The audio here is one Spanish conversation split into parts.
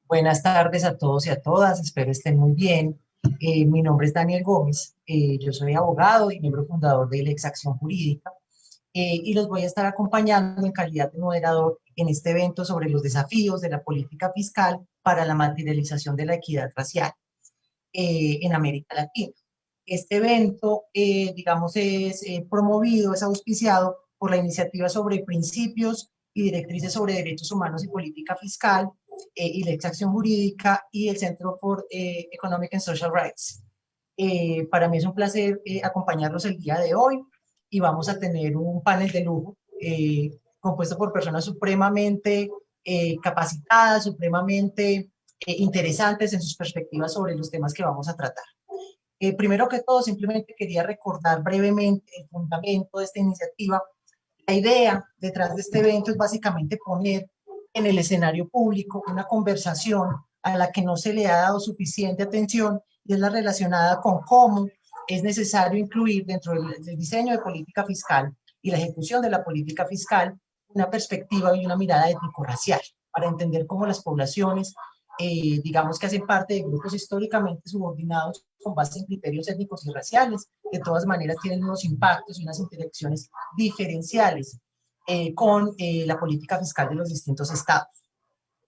Buenas tardes a todos y a todas, espero estén muy bien. Mi nombre es Daniel Gómez, yo soy abogado y miembro fundador de Lex Acción Jurídica y los voy a estar acompañando en calidad de moderador en este evento sobre los desafíos de la política fiscal para la materialización de la equidad racial en América Latina. Este evento, digamos, es promovido, es auspiciado por la iniciativa sobre principios y directrices sobre derechos humanos y política fiscal y la exacción jurídica y el Centro for Economic and Social Rights. Para mí es un placer acompañarlos el día de hoy y vamos a tener un panel de lujo compuesto por personas supremamente capacitadas, supremamente interesantes en sus perspectivas sobre los temas que vamos a tratar. Primero que todo, simplemente quería recordar brevemente el fundamento de esta iniciativa. La idea detrás de este evento es básicamente poner en el escenario público una conversación a la que no se le ha dado suficiente atención y es la relacionada con cómo es necesario incluir dentro del diseño de política fiscal y la ejecución de la política fiscal una perspectiva y una mirada étnico-racial para entender cómo las poblaciones digamos que hacen parte de grupos históricamente subordinados con base en criterios étnicos y raciales, de todas maneras tienen unos impactos y unas interacciones diferenciales con la política fiscal de los distintos estados.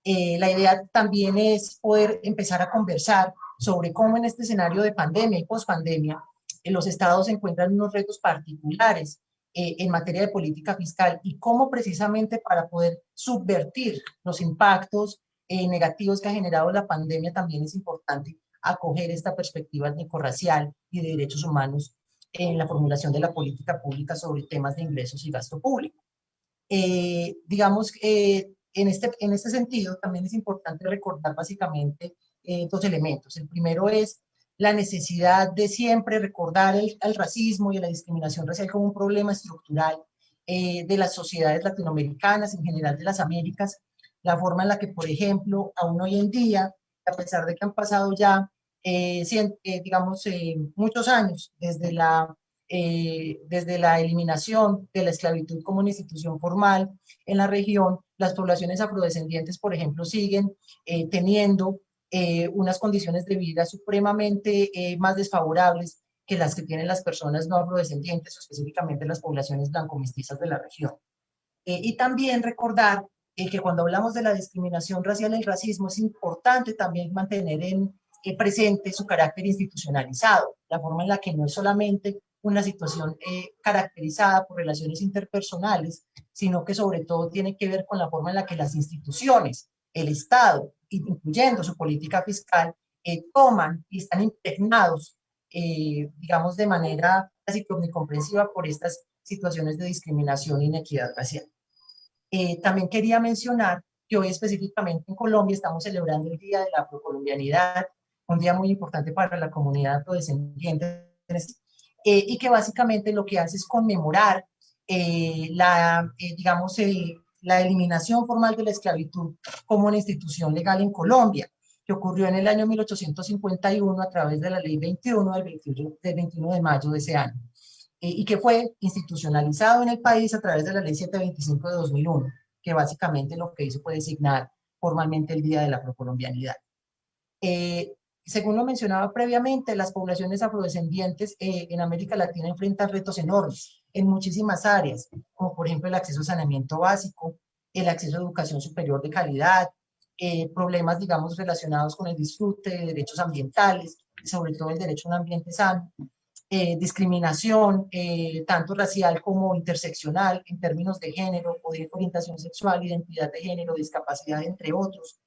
La idea también es poder empezar a conversar sobre cómo en este escenario de pandemia y pospandemia los estados encuentran unos retos particulares en materia de política fiscal y cómo precisamente para poder subvertir los impactos negativos que ha generado la pandemia también es importante acoger esta perspectiva étnico-racial y de derechos humanos en la formulación de la política pública sobre temas de ingresos y gasto público. Digamos, en este sentido también es importante recordar básicamente dos elementos. El primero es la necesidad de siempre recordar el racismo y la discriminación racial como un problema estructural de las sociedades latinoamericanas, en general de las Américas, la forma en la que, por ejemplo, aún hoy en día, a pesar de que han pasado ya, digamos, muchos años desde la eliminación de la esclavitud como una institución formal en la región, las poblaciones afrodescendientes, por ejemplo, siguen teniendo unas condiciones de vida supremamente más desfavorables que las que tienen las personas no afrodescendientes, o específicamente las poblaciones blanco-mestizas de la región. Y también recordar que cuando hablamos de la discriminación racial y el racismo es importante también mantener presente su carácter institucionalizado, la forma en la que no es solamente una situación caracterizada por relaciones interpersonales, sino que sobre todo tiene que ver con la forma en la que las instituciones, el Estado, incluyendo su política fiscal, toman y están impregnados, digamos, de manera casi omnicomprensiva por estas situaciones de discriminación e inequidad racial. También quería mencionar que hoy específicamente en Colombia estamos celebrando el Día de la Afrocolombianidad, un día muy importante para la comunidad afrodescendiente, y que básicamente lo que hace es conmemorar digamos, la eliminación formal de la esclavitud como una institución legal en Colombia, que ocurrió en el año 1851 a través de la Ley 21 del 21 de mayo de ese año y que fue institucionalizado en el país a través de la Ley 725 de 2001, que básicamente lo que hizo fue designar formalmente el Día de la Afrocolombianidad. Eh, Según lo mencionaba previamente, las poblaciones afrodescendientes en América Latina enfrentan retos enormes en muchísimas áreas, como por ejemplo el acceso a saneamiento básico, el acceso a educación superior de calidad, problemas, digamos, relacionados con el disfrute de derechos ambientales, sobre todo el derecho a un ambiente sano, discriminación, tanto racial como interseccional, en términos de género o de orientación sexual, identidad de género, discapacidad, entre otros,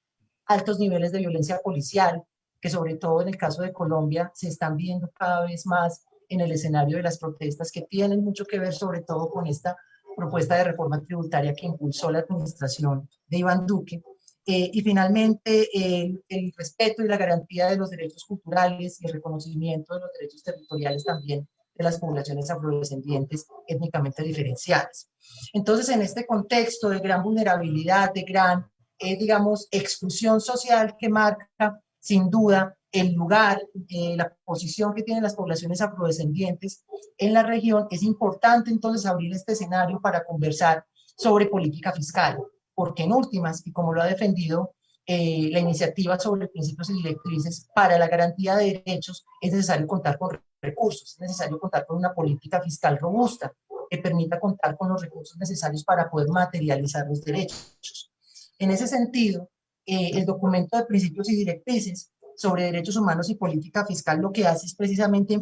altos niveles de violencia policial, que sobre todo en el caso de Colombia se están viendo cada vez más en el escenario de las protestas, que tienen mucho que ver sobre todo con esta propuesta de reforma tributaria que impulsó la administración de Iván Duque. Y finalmente, el respeto y la garantía de los derechos culturales y el reconocimiento de los derechos territoriales también de las poblaciones afrodescendientes étnicamente diferenciadas. Entonces, en este contexto de gran vulnerabilidad, de gran digamos, exclusión social que marca sin duda el lugar, la posición que tienen las poblaciones afrodescendientes en la región, es importante entonces abrir este escenario para conversar sobre política fiscal, porque en últimas, y como lo ha defendido la iniciativa sobre principios y directrices para la garantía de derechos, es necesario contar con recursos, es necesario contar con una política fiscal robusta que permita contar con los recursos necesarios para poder materializar los derechos. En ese sentido, el documento de principios y directrices sobre derechos humanos y política fiscal lo que hace es precisamente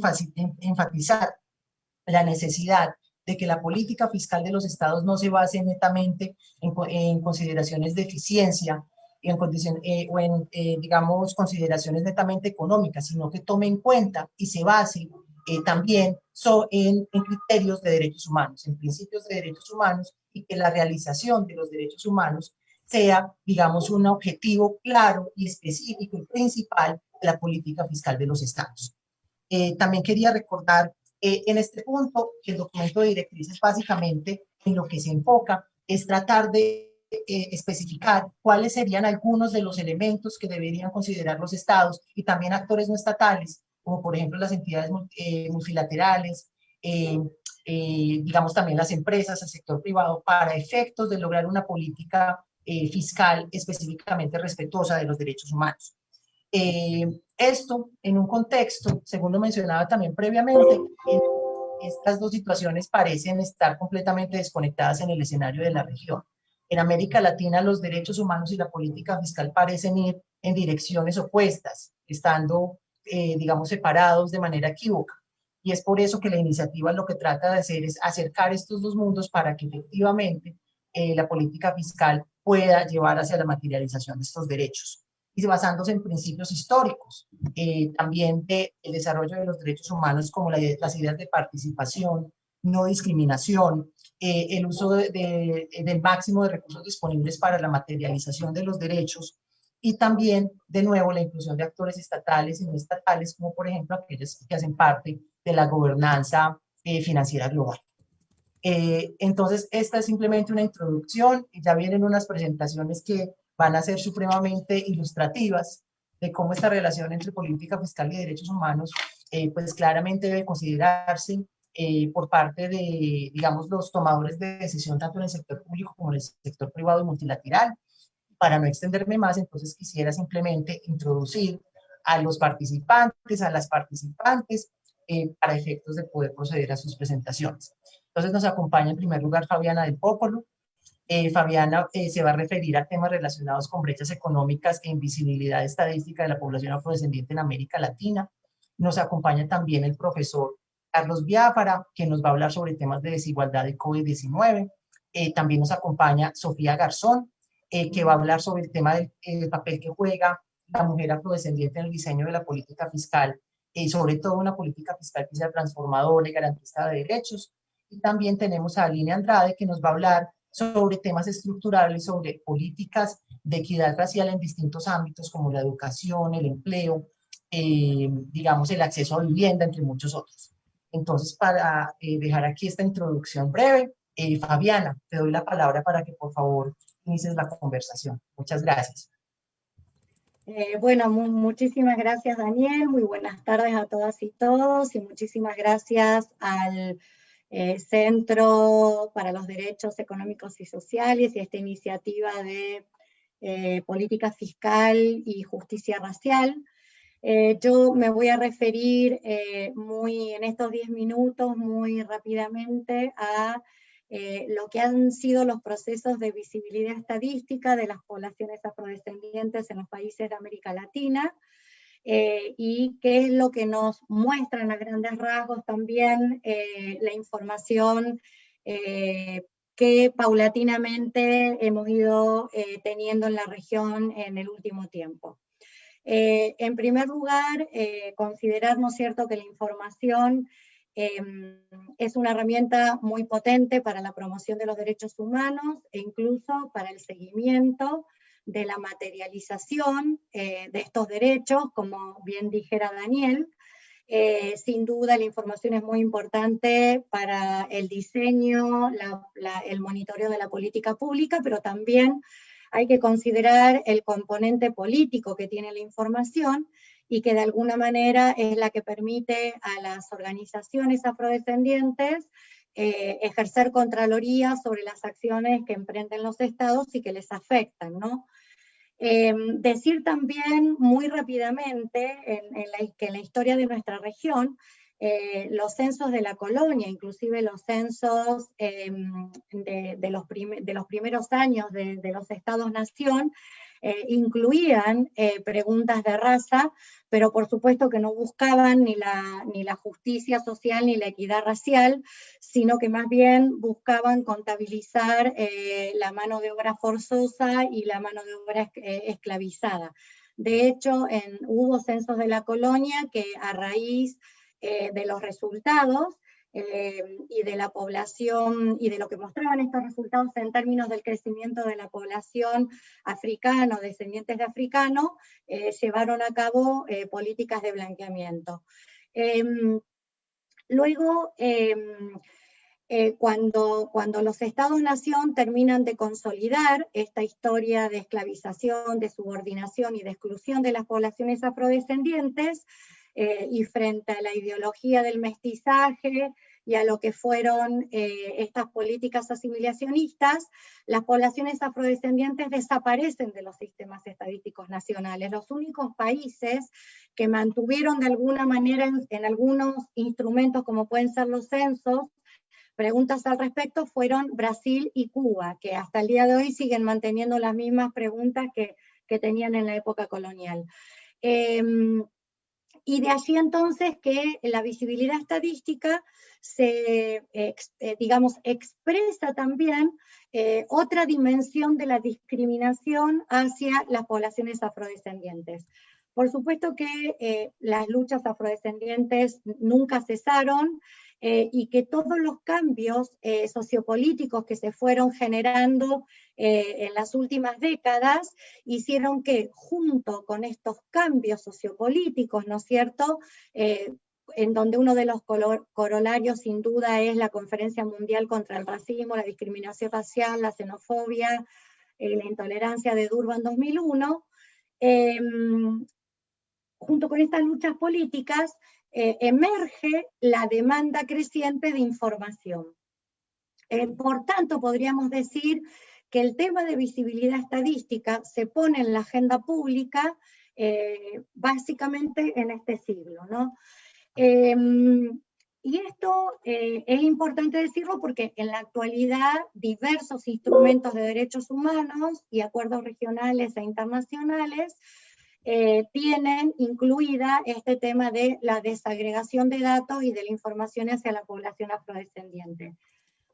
enfatizar la necesidad de que la política fiscal de los estados no se base netamente en consideraciones de eficiencia o en, digamos, consideraciones netamente económicas, sino que tome en cuenta y se base también en criterios de derechos humanos, en principios de derechos humanos, y que la realización de los derechos humanos sea, digamos, un objetivo claro y específico y principal de la política fiscal de los estados. También quería recordar en este punto que el documento de directrices básicamente en lo que se enfoca es tratar de especificar cuáles serían algunos de los elementos que deberían considerar los estados y también actores no estatales, como por ejemplo las entidades multilaterales, digamos también las empresas, el sector privado, para efectos de lograr una política fiscal específicamente respetuosa de los derechos humanos. Esto en un contexto, según lo mencionaba también previamente, estas dos situaciones parecen estar completamente desconectadas en el escenario de la región. En América Latina los derechos humanos y la política fiscal parecen ir en direcciones opuestas, estando, digamos, separados de manera equívoca. Y es por eso que la iniciativa lo que trata de hacer es acercar estos dos mundos para que efectivamente la política fiscal pueda llevar hacia la materialización de estos derechos y basándose en principios históricos, también del desarrollo de los derechos humanos como las ideas de participación, no discriminación, el uso del máximo de recursos disponibles para la materialización de los derechos y también, de nuevo, la inclusión de actores estatales y no estatales, como por ejemplo aquellos que hacen parte de la gobernanza financiera global. Entonces, esta es simplemente una introducción y ya vienen unas presentaciones que van a ser supremamente ilustrativas de cómo esta relación entre política fiscal y derechos humanos, pues claramente debe considerarse por parte de, digamos, los tomadores de decisión tanto en el sector público como en el sector privado y multilateral. Para no extenderme más, entonces quisiera simplemente introducir a los participantes, a las participantes, para efectos de poder proceder a sus presentaciones. Entonces nos acompaña en primer lugar Fabiana del Popolo. Fabiana se va a referir a temas relacionados con brechas económicas e invisibilidad estadística de la población afrodescendiente en América Latina. Nos acompaña también el profesor Carlos Biafara, que nos va a hablar sobre temas de desigualdad de COVID-19. También nos acompaña Sofía Garzón, que va a hablar sobre el tema del papel que juega la mujer afrodescendiente en el diseño de la política fiscal, sobre todo una política fiscal que sea transformadora y garantista de derechos. Y también tenemos a Aline Andrade, que nos va a hablar sobre temas estructurales, sobre políticas de equidad racial en distintos ámbitos como la educación, el empleo, digamos el acceso a vivienda, entre muchos otros. Entonces, para dejar aquí esta introducción breve, Fabiana, te doy la palabra para que por favor inicies la conversación. Muchas gracias. Bueno, muchísimas gracias Daniel, muy buenas tardes a todas y todos y muchísimas gracias al Centro para los Derechos Económicos y Sociales y a esta iniciativa de política fiscal y justicia racial. Yo me voy a referir en estos 10 minutos muy rápidamente a lo que han sido los procesos de visibilidad estadística de las poblaciones afrodescendientes en los países de América Latina, y qué es lo que nos muestran a grandes rasgos también la información que paulatinamente hemos ido teniendo en la región en el último tiempo. En primer lugar, considerar, ¿no es cierto?, que la información es una herramienta muy potente para la promoción de los derechos humanos e incluso para el seguimiento de la materialización de estos derechos, como bien dijera Daniel. Sin duda la información es muy importante para el diseño, el monitoreo de la política pública, pero también hay que considerar el componente político que tiene la información y que de alguna manera es la que permite a las organizaciones afrodescendientes ejercer contraloría sobre las acciones que emprenden los estados y que les afectan, ¿no? Decir también muy rápidamente que en la historia de nuestra región, los censos de la colonia, inclusive los censos de los primeros años de los estados-nación, incluían preguntas de raza, pero por supuesto que no buscaban ni la justicia social ni la equidad racial, sino que más bien buscaban contabilizar la mano de obra forzosa y la mano de obra esclavizada. De hecho, hubo censos de la colonia que a raíz de los resultados y de la población, y de lo que mostraban estos resultados en términos del crecimiento de la población africana, descendientes de africanos, llevaron a cabo políticas de blanqueamiento. Luego, cuando los estados-nación terminan de consolidar esta historia de esclavización, de subordinación y de exclusión de las poblaciones afrodescendientes, y frente a la ideología del mestizaje y a lo que fueron estas políticas asimilacionistas, las poblaciones afrodescendientes desaparecen de los sistemas estadísticos nacionales. Los únicos países que mantuvieron de alguna manera en algunos instrumentos, como pueden ser los censos, preguntas al respecto, fueron Brasil y Cuba, que hasta el día de hoy siguen manteniendo las mismas preguntas que tenían en la época colonial. Y de allí entonces que la visibilidad estadística se, digamos, expresa también otra dimensión de la discriminación hacia las poblaciones afrodescendientes. Por supuesto que las luchas afrodescendientes nunca cesaron, y que todos los cambios sociopolíticos que se fueron generando en las últimas décadas hicieron que, junto con estos cambios sociopolíticos, ¿no es cierto?, en donde uno de los corolarios sin duda es la Conferencia Mundial contra el Racismo, la Discriminación Racial, la Xenofobia, la Intolerancia de Durban 2001, junto con estas luchas políticas, emerge la demanda creciente de información. Por tanto, podríamos decir que el tema de visibilidad estadística se pone en la agenda pública básicamente en este siglo, ¿no? Y esto es importante decirlo porque en la actualidad diversos instrumentos de derechos humanos y acuerdos regionales e internacionales tienen incluida este tema de la desagregación de datos y de la información hacia la población afrodescendiente.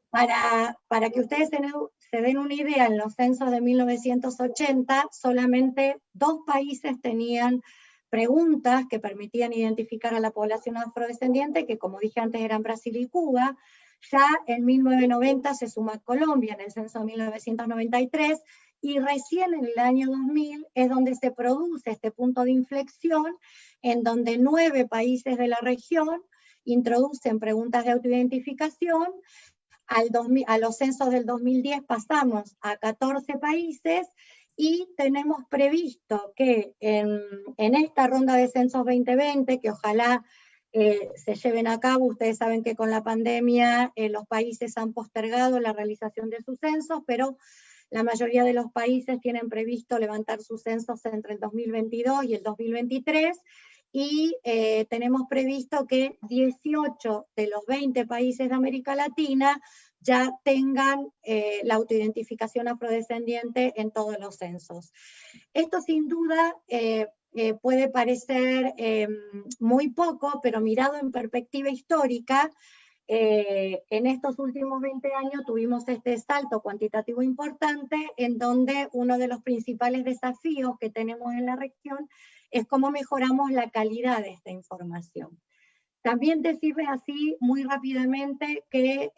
Para que ustedes se den una idea, en los censos de 1980, solamente 2 países tenían preguntas que permitían identificar a la población afrodescendiente, que como dije antes eran Brasil y Cuba. Ya en 1990 se suma Colombia en el censo de 1993, y recién en el año 2000 es donde se produce este punto de inflexión, en donde 9 países de la región introducen preguntas de autoidentificación. A los censos del 2010 pasamos a 14 países, y tenemos previsto que en esta ronda de censos 2020, que ojalá se lleven a cabo, ustedes saben que con la pandemia los países han postergado la realización de sus censos, pero la mayoría de los países tienen previsto levantar sus censos entre el 2022 y el 2023, y tenemos previsto que 18 de los 20 países de América Latina ya tengan la autoidentificación afrodescendiente en todos los censos. Esto sin duda puede parecer muy poco, pero mirado en perspectiva histórica, en estos últimos 20 años tuvimos este salto cuantitativo importante, en donde uno de los principales desafíos que tenemos en la región es cómo mejoramos la calidad de esta información. También decirles así muy rápidamente que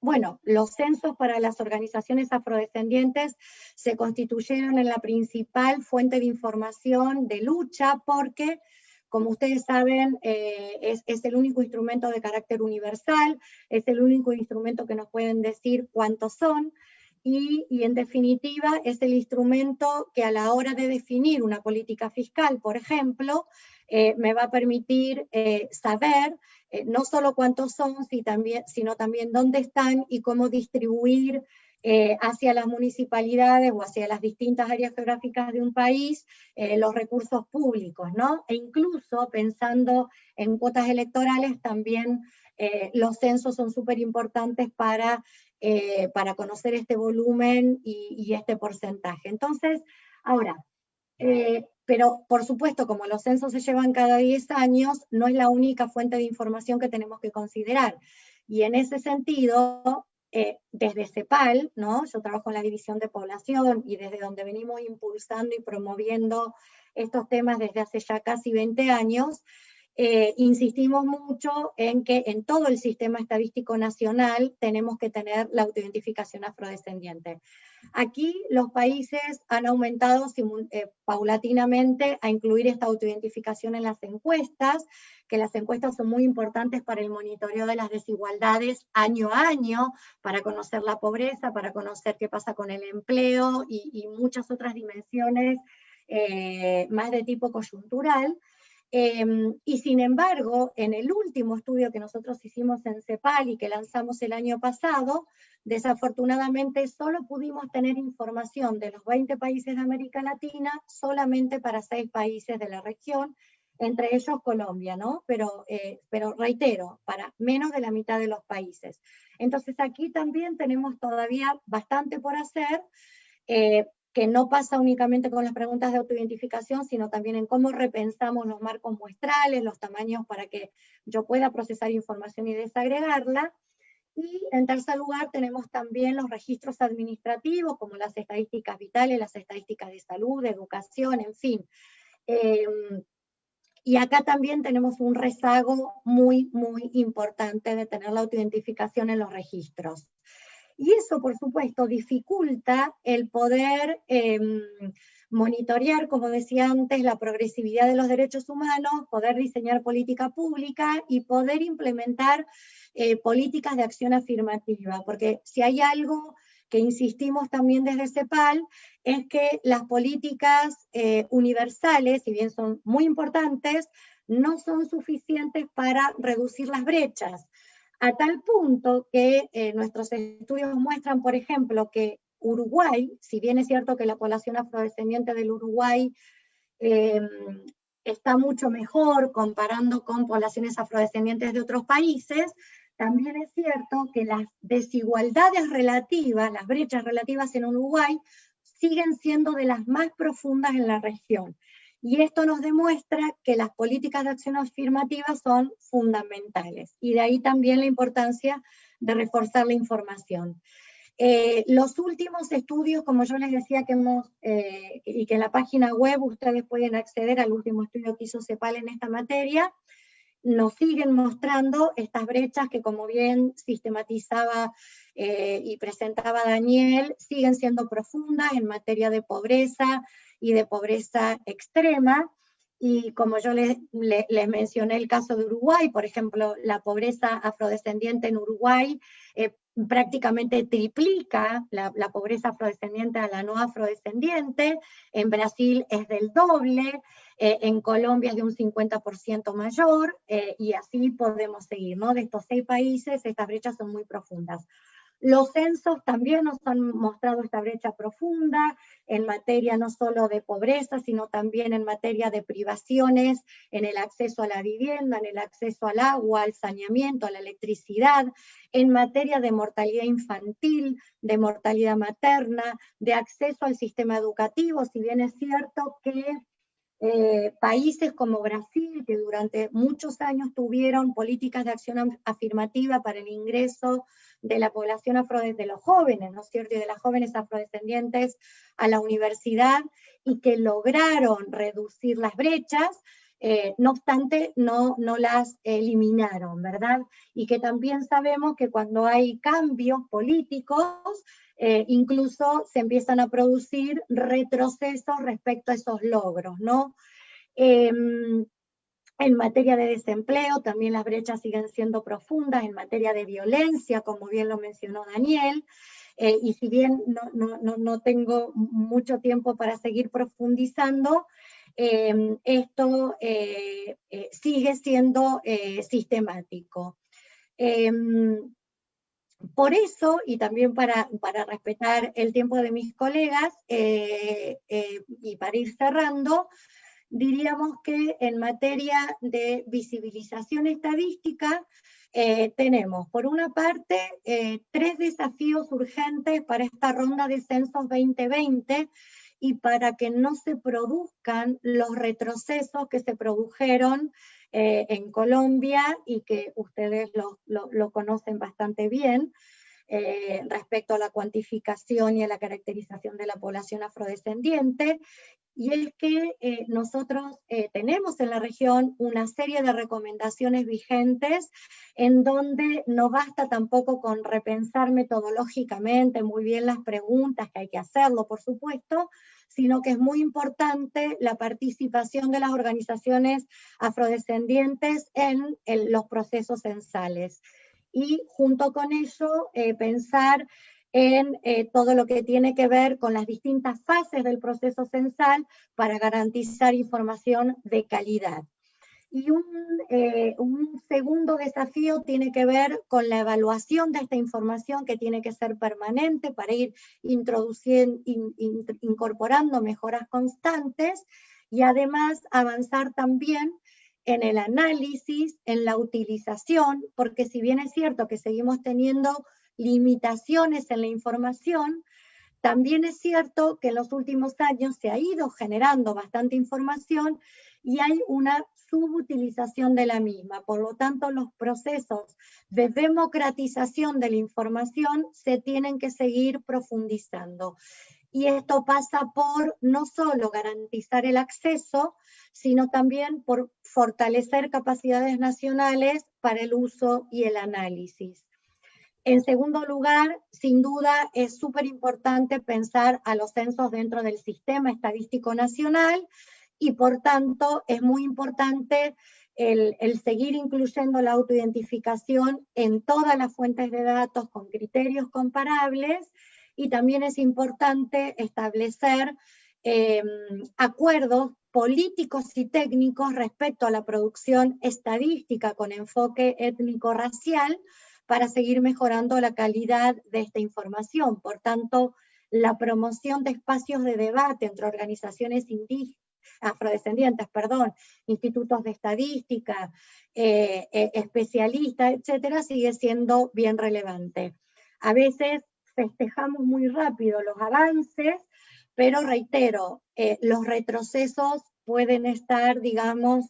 bueno, los censos para las organizaciones afrodescendientes se constituyeron en la principal fuente de información de lucha, porque, como ustedes saben, es el único instrumento de carácter universal, es el único instrumento que nos pueden decir cuántos son, y en definitiva es el instrumento que a la hora de definir una política fiscal, por ejemplo, me va a permitir saber no solo cuántos son, sino también dónde están y cómo distribuir hacia las municipalidades o hacia las distintas áreas geográficas de un país los recursos públicos, ¿no? E incluso pensando en cuotas electorales también los censos son súper importantes para conocer este volumen y este porcentaje. Entonces, ahora, pero por supuesto, como los censos se llevan cada 10 años, no es la única fuente de información que tenemos que considerar. Y en ese sentido, desde CEPAL, ¿no? Yo trabajo en la División de Población y desde donde venimos impulsando y promoviendo estos temas desde hace ya casi 20 años, insistimos mucho en que en todo el sistema estadístico nacional tenemos que tener la autoidentificación afrodescendiente. Aquí los países han aumentado paulatinamente a incluir esta autoidentificación en las encuestas, que las encuestas son muy importantes para el monitoreo de las desigualdades año a año, para conocer la pobreza, para conocer qué pasa con el empleo y muchas otras dimensiones más de tipo coyuntural. Y sin embargo, en el último estudio que nosotros hicimos en CEPAL y que lanzamos el año pasado, desafortunadamente solo pudimos tener información de los 20 países de América Latina solamente para 6 países de la región, entre ellos Colombia, ¿no? Pero reitero, para menos de la mitad de los países. Entonces aquí también tenemos todavía bastante por hacer, que no pasa únicamente con las preguntas de autoidentificación, sino también en cómo repensamos los marcos muestrales, los tamaños para que yo pueda procesar información y desagregarla. Y en tercer lugar tenemos también los registros administrativos, como las estadísticas vitales, las estadísticas de salud, de educación, en fin. Y acá también tenemos un rezago muy, muy importante de tener la autoidentificación en los registros. Y eso, por supuesto, dificulta el poder monitorear, como decía antes, la progresividad de los derechos humanos, poder diseñar política pública y poder implementar políticas de acción afirmativa. Porque si hay algo que insistimos también desde CEPAL, es que las políticas universales, si bien son muy importantes, no son suficientes para reducir las brechas. A tal punto que nuestros estudios muestran, por ejemplo, que Uruguay, si bien es cierto que la población afrodescendiente del Uruguay está mucho mejor comparando con poblaciones afrodescendientes de otros países, también es cierto que las desigualdades relativas, las brechas relativas en Uruguay, siguen siendo de las más profundas en la región. Y esto nos demuestra que las políticas de acción afirmativa son fundamentales. Y de ahí también la importancia de reforzar la información. Los últimos estudios, como yo les decía, y que en la página web ustedes pueden acceder al último estudio que hizo CEPAL en esta materia, nos siguen mostrando estas brechas que, como bien sistematizaba y presentaba Daniel, siguen siendo profundas en materia de pobreza y de pobreza extrema. Y como yo les mencioné el caso de Uruguay, por ejemplo, la pobreza afrodescendiente en Uruguay prácticamente triplica la pobreza afrodescendiente a la no afrodescendiente. En Brasil es del doble, en Colombia es de un 50% mayor, y así podemos seguir, ¿no? De estos 6 países, estas brechas son muy profundas. Los censos también nos han mostrado esta brecha profunda en materia no solo de pobreza, sino también en materia de privaciones, en el acceso a la vivienda, en el acceso al agua, al saneamiento, a la electricidad, en materia de mortalidad infantil, de mortalidad materna, de acceso al sistema educativo, si bien es cierto que países como Brasil, que durante muchos años tuvieron políticas de acción afirmativa para el ingreso de la población de los jóvenes, ¿no es cierto?, y de las jóvenes afrodescendientes a la universidad, y que lograron reducir las brechas, no obstante no las eliminaron, ¿verdad? Y que también sabemos que cuando hay cambios políticos, incluso se empiezan a producir retrocesos respecto a esos logros, ¿no? En materia de desempleo también las brechas siguen siendo profundas, en materia de violencia, como bien lo mencionó Daniel, y si bien no tengo mucho tiempo para seguir profundizando, esto sigue siendo sistemático. Por eso, y también para respetar el tiempo de mis colegas, y para ir cerrando, diríamos que en materia de visibilización estadística, tenemos, por una parte, 3 desafíos urgentes para esta ronda de censos 2020 y para que no se produzcan los retrocesos que se produjeron en Colombia y que ustedes lo conocen bastante bien, respecto a la cuantificación y a la caracterización de la población afrodescendiente, y es que nosotros tenemos en la región una serie de recomendaciones vigentes en donde no basta tampoco con repensar metodológicamente muy bien las preguntas, que hay que hacerlo, por supuesto, sino que es muy importante la participación de las organizaciones afrodescendientes en los procesos censales. Y junto con ello, pensar en todo lo que tiene que ver con las distintas fases del proceso censal para garantizar información de calidad. Y un segundo desafío tiene que ver con la evaluación de esta información, que tiene que ser permanente para ir incorporando mejoras constantes, y además avanzar también en el análisis, en la utilización, porque si bien es cierto que seguimos teniendo limitaciones en la información, también es cierto que en los últimos años se ha ido generando bastante información y hay una subutilización de la misma. Por lo tanto, los procesos de democratización de la información se tienen que seguir profundizando. Y esto pasa por no solo garantizar el acceso, sino también por fortalecer capacidades nacionales para el uso y el análisis. En segundo lugar, sin duda, es súper importante pensar a los censos dentro del sistema estadístico nacional, y por tanto es muy importante el seguir incluyendo la autoidentificación en todas las fuentes de datos con criterios comparables, y también es importante establecer acuerdos políticos y técnicos respecto a la producción estadística con enfoque étnico-racial, para seguir mejorando la calidad de esta información. Por tanto, la promoción de espacios de debate entre organizaciones afrodescendientes, institutos de estadística, especialistas, etcétera, sigue siendo bien relevante. A veces festejamos muy rápido los avances, pero reitero, los retrocesos pueden estar, digamos,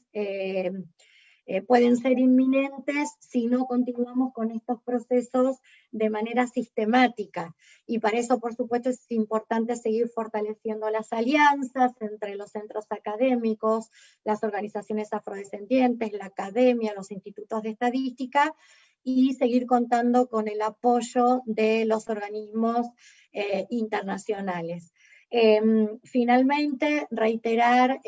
pueden ser inminentes si no continuamos con estos procesos de manera sistemática. Y para eso, por supuesto, es importante seguir fortaleciendo las alianzas entre los centros académicos, las organizaciones afrodescendientes, la academia, los institutos de estadística, y seguir contando con el apoyo de los organismos internacionales. Finalmente, reiterar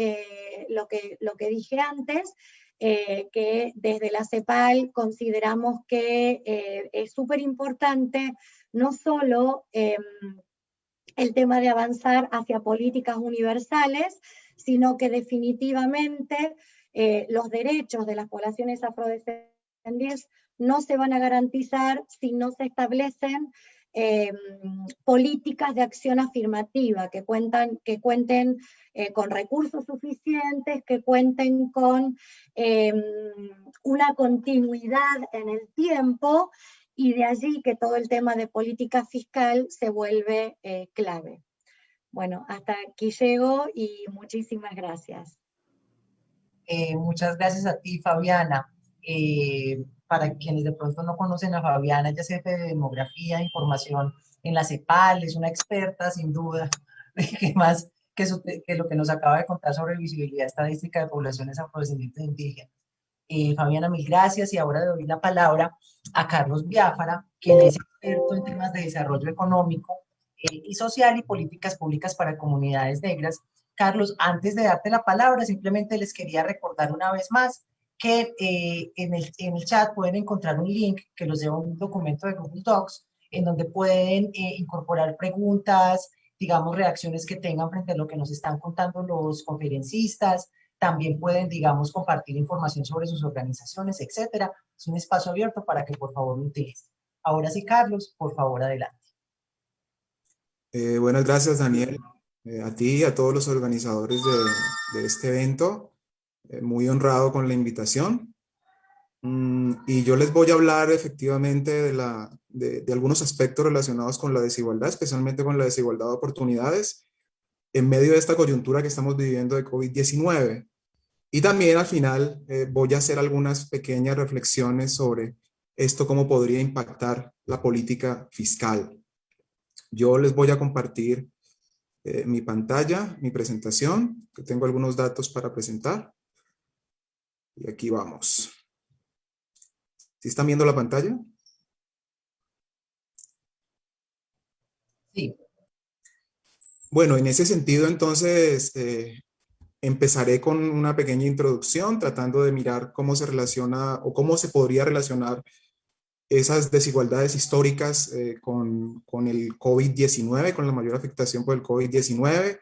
lo que dije antes, que desde la CEPAL consideramos que es súper importante no solo el tema de avanzar hacia políticas universales, sino que definitivamente los derechos de las poblaciones afrodescendientes no se van a garantizar si no se establecen políticas de acción afirmativa que cuenten con recursos suficientes, que cuenten con una continuidad en el tiempo, y de allí que todo el tema de política fiscal se vuelve clave. Bueno, hasta aquí llego y muchísimas gracias. Muchas gracias a ti, Fabiana. Para quienes de pronto no conocen a Fabiana, ella es jefe de demografía e información en la CEPAL, es una experta sin duda, que más que lo que nos acaba de contar sobre visibilidad estadística de poblaciones afrodescendientes e indígenas. Fabiana, mil gracias, y ahora le doy la palabra a Carlos Biafara, quien es experto en temas de desarrollo económico y social y políticas públicas para comunidades negras. Carlos, antes de darte la palabra, simplemente les quería recordar una vez más que en el chat pueden encontrar un link que los lleva a un documento de Google Docs, en donde pueden incorporar preguntas, digamos, reacciones que tengan frente a lo que nos están contando los conferencistas. También pueden, digamos, compartir información sobre sus organizaciones, etcétera. Es un espacio abierto para que por favor lo utilicen. Ahora sí, Carlos, por favor, adelante. Buenas gracias, Daniel. A ti y a todos los organizadores de este evento. Muy honrado con la invitación. Y yo les voy a hablar efectivamente de algunos aspectos relacionados con la desigualdad, especialmente con la desigualdad de oportunidades en medio de esta coyuntura que estamos viviendo de COVID-19. Y también al final voy a hacer algunas pequeñas reflexiones sobre esto, cómo podría impactar la política fiscal. Yo les voy a compartir mi pantalla, mi presentación, que tengo algunos datos para presentar. Y aquí vamos. ¿Sí están viendo la pantalla? Sí. Bueno, en ese sentido, entonces, empezaré con una pequeña introducción, tratando de mirar cómo se relaciona o cómo se podría relacionar esas desigualdades históricas con el COVID-19, con la mayor afectación por el COVID-19.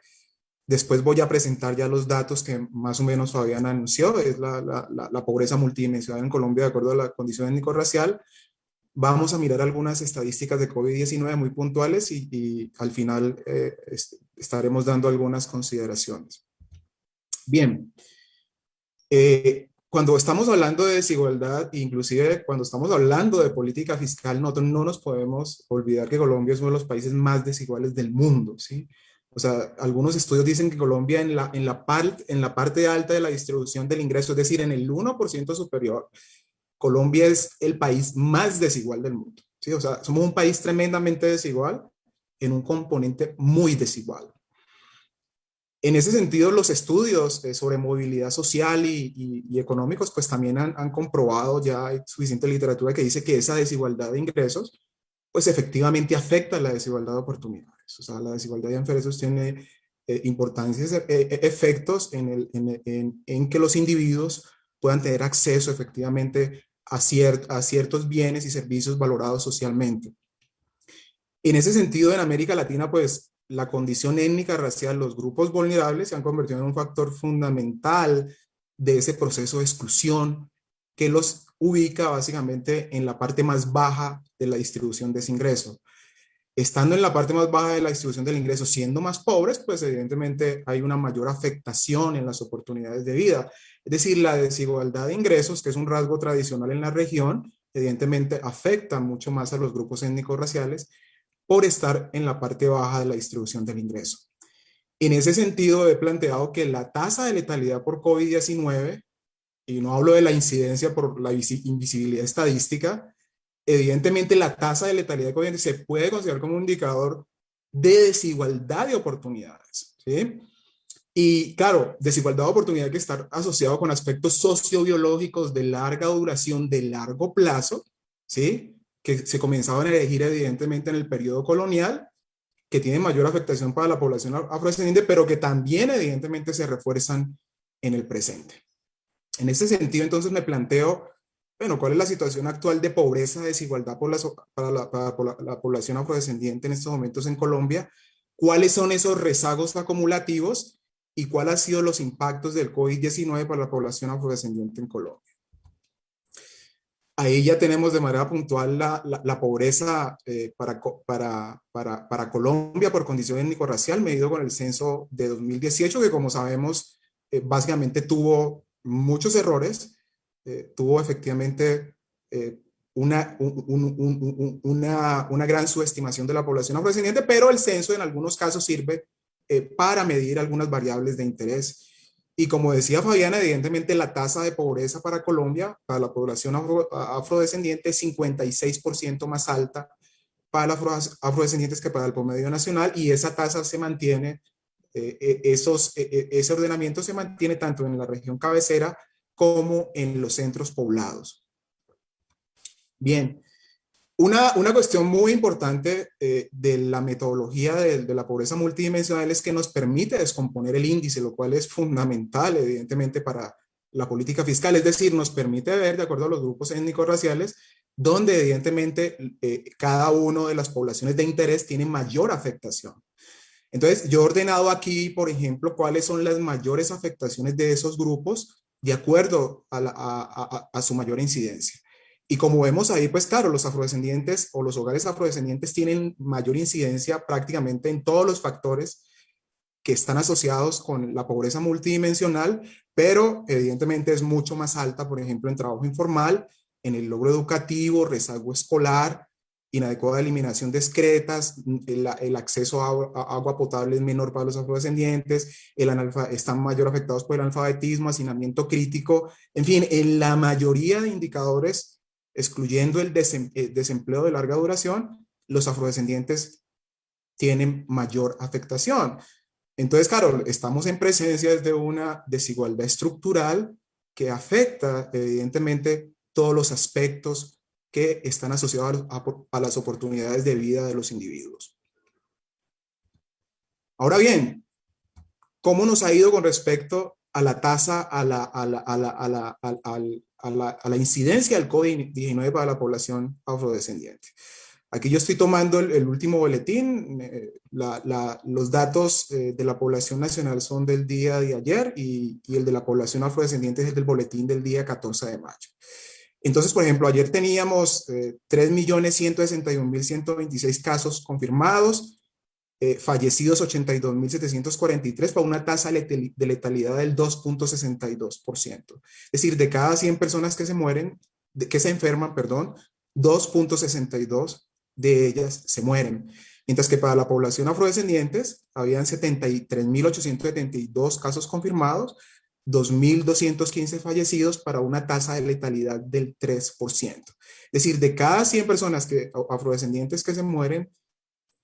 Después voy a presentar ya los datos que más o menos Fabián anunció, es la pobreza multidimensional en Colombia de acuerdo a la condición étnico-racial. Vamos a mirar algunas estadísticas de COVID-19 muy puntuales y al final estaremos dando algunas consideraciones. Bien, cuando estamos hablando de desigualdad, inclusive cuando estamos hablando de política fiscal, nosotros no nos podemos olvidar que Colombia es uno de los países más desiguales del mundo, ¿sí? O sea, algunos estudios dicen que Colombia en la parte alta de la distribución del ingreso, es decir, en el 1% superior, Colombia es el país más desigual del mundo, ¿sí? O sea, somos un país tremendamente desigual en un componente muy desigual. En ese sentido, los estudios sobre movilidad social y económicos, pues también han comprobado, ya hay suficiente literatura que dice que esa desigualdad de ingresos, pues efectivamente afecta la desigualdad de oportunidades. O sea, la desigualdad de ingresos tiene importantes efectos en que los individuos puedan tener acceso efectivamente a ciertos bienes y servicios valorados socialmente. En ese sentido, en América Latina, pues la condición étnica, racial, los grupos vulnerables se han convertido en un factor fundamental de ese proceso de exclusión que los ubica básicamente en la parte más baja de la distribución de ese ingreso. Estando en la parte más baja de la distribución del ingreso, siendo más pobres, pues evidentemente hay una mayor afectación en las oportunidades de vida. Es decir, la desigualdad de ingresos, que es un rasgo tradicional en la región, evidentemente afecta mucho más a los grupos étnicos raciales por estar en la parte baja de la distribución del ingreso. En ese sentido, he planteado que la tasa de letalidad por COVID-19, y no hablo de la incidencia por la invisibilidad estadística, evidentemente la tasa de letalidad de COVID se puede considerar como un indicador de desigualdad de oportunidades, ¿sí? Y claro, desigualdad de oportunidad que está asociado con aspectos sociobiológicos de larga duración, de largo plazo, ¿sí? Que se comenzaban a elegir evidentemente en el periodo colonial, que tienen mayor afectación para la población afrodescendiente, pero que también evidentemente se refuerzan en el presente. En ese sentido, entonces me planteo, bueno, ¿cuál es la situación actual de pobreza, desigualdad para la población afrodescendiente en estos momentos en Colombia? ¿Cuáles son esos rezagos acumulativos y cuáles han sido los impactos del COVID-19 para la población afrodescendiente en Colombia? Ahí ya tenemos de manera puntual la pobreza para Colombia por condición étnico-racial, medido con el censo de 2018, que como sabemos, básicamente tuvo muchos errores, tuvo efectivamente una gran subestimación de la población afrodescendiente, pero el censo en algunos casos sirve para medir algunas variables de interés. Y como decía Fabiana, evidentemente la tasa de pobreza para Colombia, para la población afrodescendiente, es 56% más alta para los afrodescendientes que para el promedio nacional, y esa tasa se mantiene, ese ordenamiento se mantiene tanto en la región cabecera como en los centros poblados. Bien, una cuestión muy importante de la metodología de la pobreza multidimensional es que nos permite descomponer el índice, lo cual es fundamental, evidentemente, para la política fiscal. Es decir, nos permite ver, de acuerdo a los grupos étnicos raciales, donde evidentemente cada una de las poblaciones de interés tiene mayor afectación. Entonces, yo he ordenado aquí, por ejemplo, cuáles son las mayores afectaciones de esos grupos de acuerdo a su mayor incidencia. Y como vemos ahí, pues claro, los afrodescendientes o los hogares afrodescendientes tienen mayor incidencia prácticamente en todos los factores que están asociados con la pobreza multidimensional, pero evidentemente es mucho más alta, por ejemplo, en trabajo informal, en el logro educativo, rezago escolar, inadecuada eliminación de excretas, el acceso a agua potable es menor para los afrodescendientes, están mayor afectados por el analfabetismo, hacinamiento crítico, en fin, en la mayoría de indicadores, excluyendo el desempleo de larga duración, los afrodescendientes tienen mayor afectación. Entonces, claro, estamos en presencia de una desigualdad estructural que afecta evidentemente todos los aspectos que están asociados a las oportunidades de vida de los individuos. Ahora bien, ¿cómo nos ha ido con respecto a la tasa, a la incidencia del COVID-19 para la población afrodescendiente? Aquí yo estoy tomando el último boletín. Los datos de la población nacional son del día de ayer y el de la población afrodescendiente es el del boletín del día 14 de mayo. Entonces, por ejemplo, ayer teníamos 3.161.126 casos confirmados, fallecidos 82.743 para una tasa de letalidad del 2.62%. Es decir, de cada 100 personas que se mueren, que se enferman, perdón, 2.62 de ellas se mueren. Mientras que para la población afrodescendientes habían 73.872 casos confirmados, 2.215 fallecidos para una tasa de letalidad del 3%. Es decir, de cada 100 personas afrodescendientes que se mueren,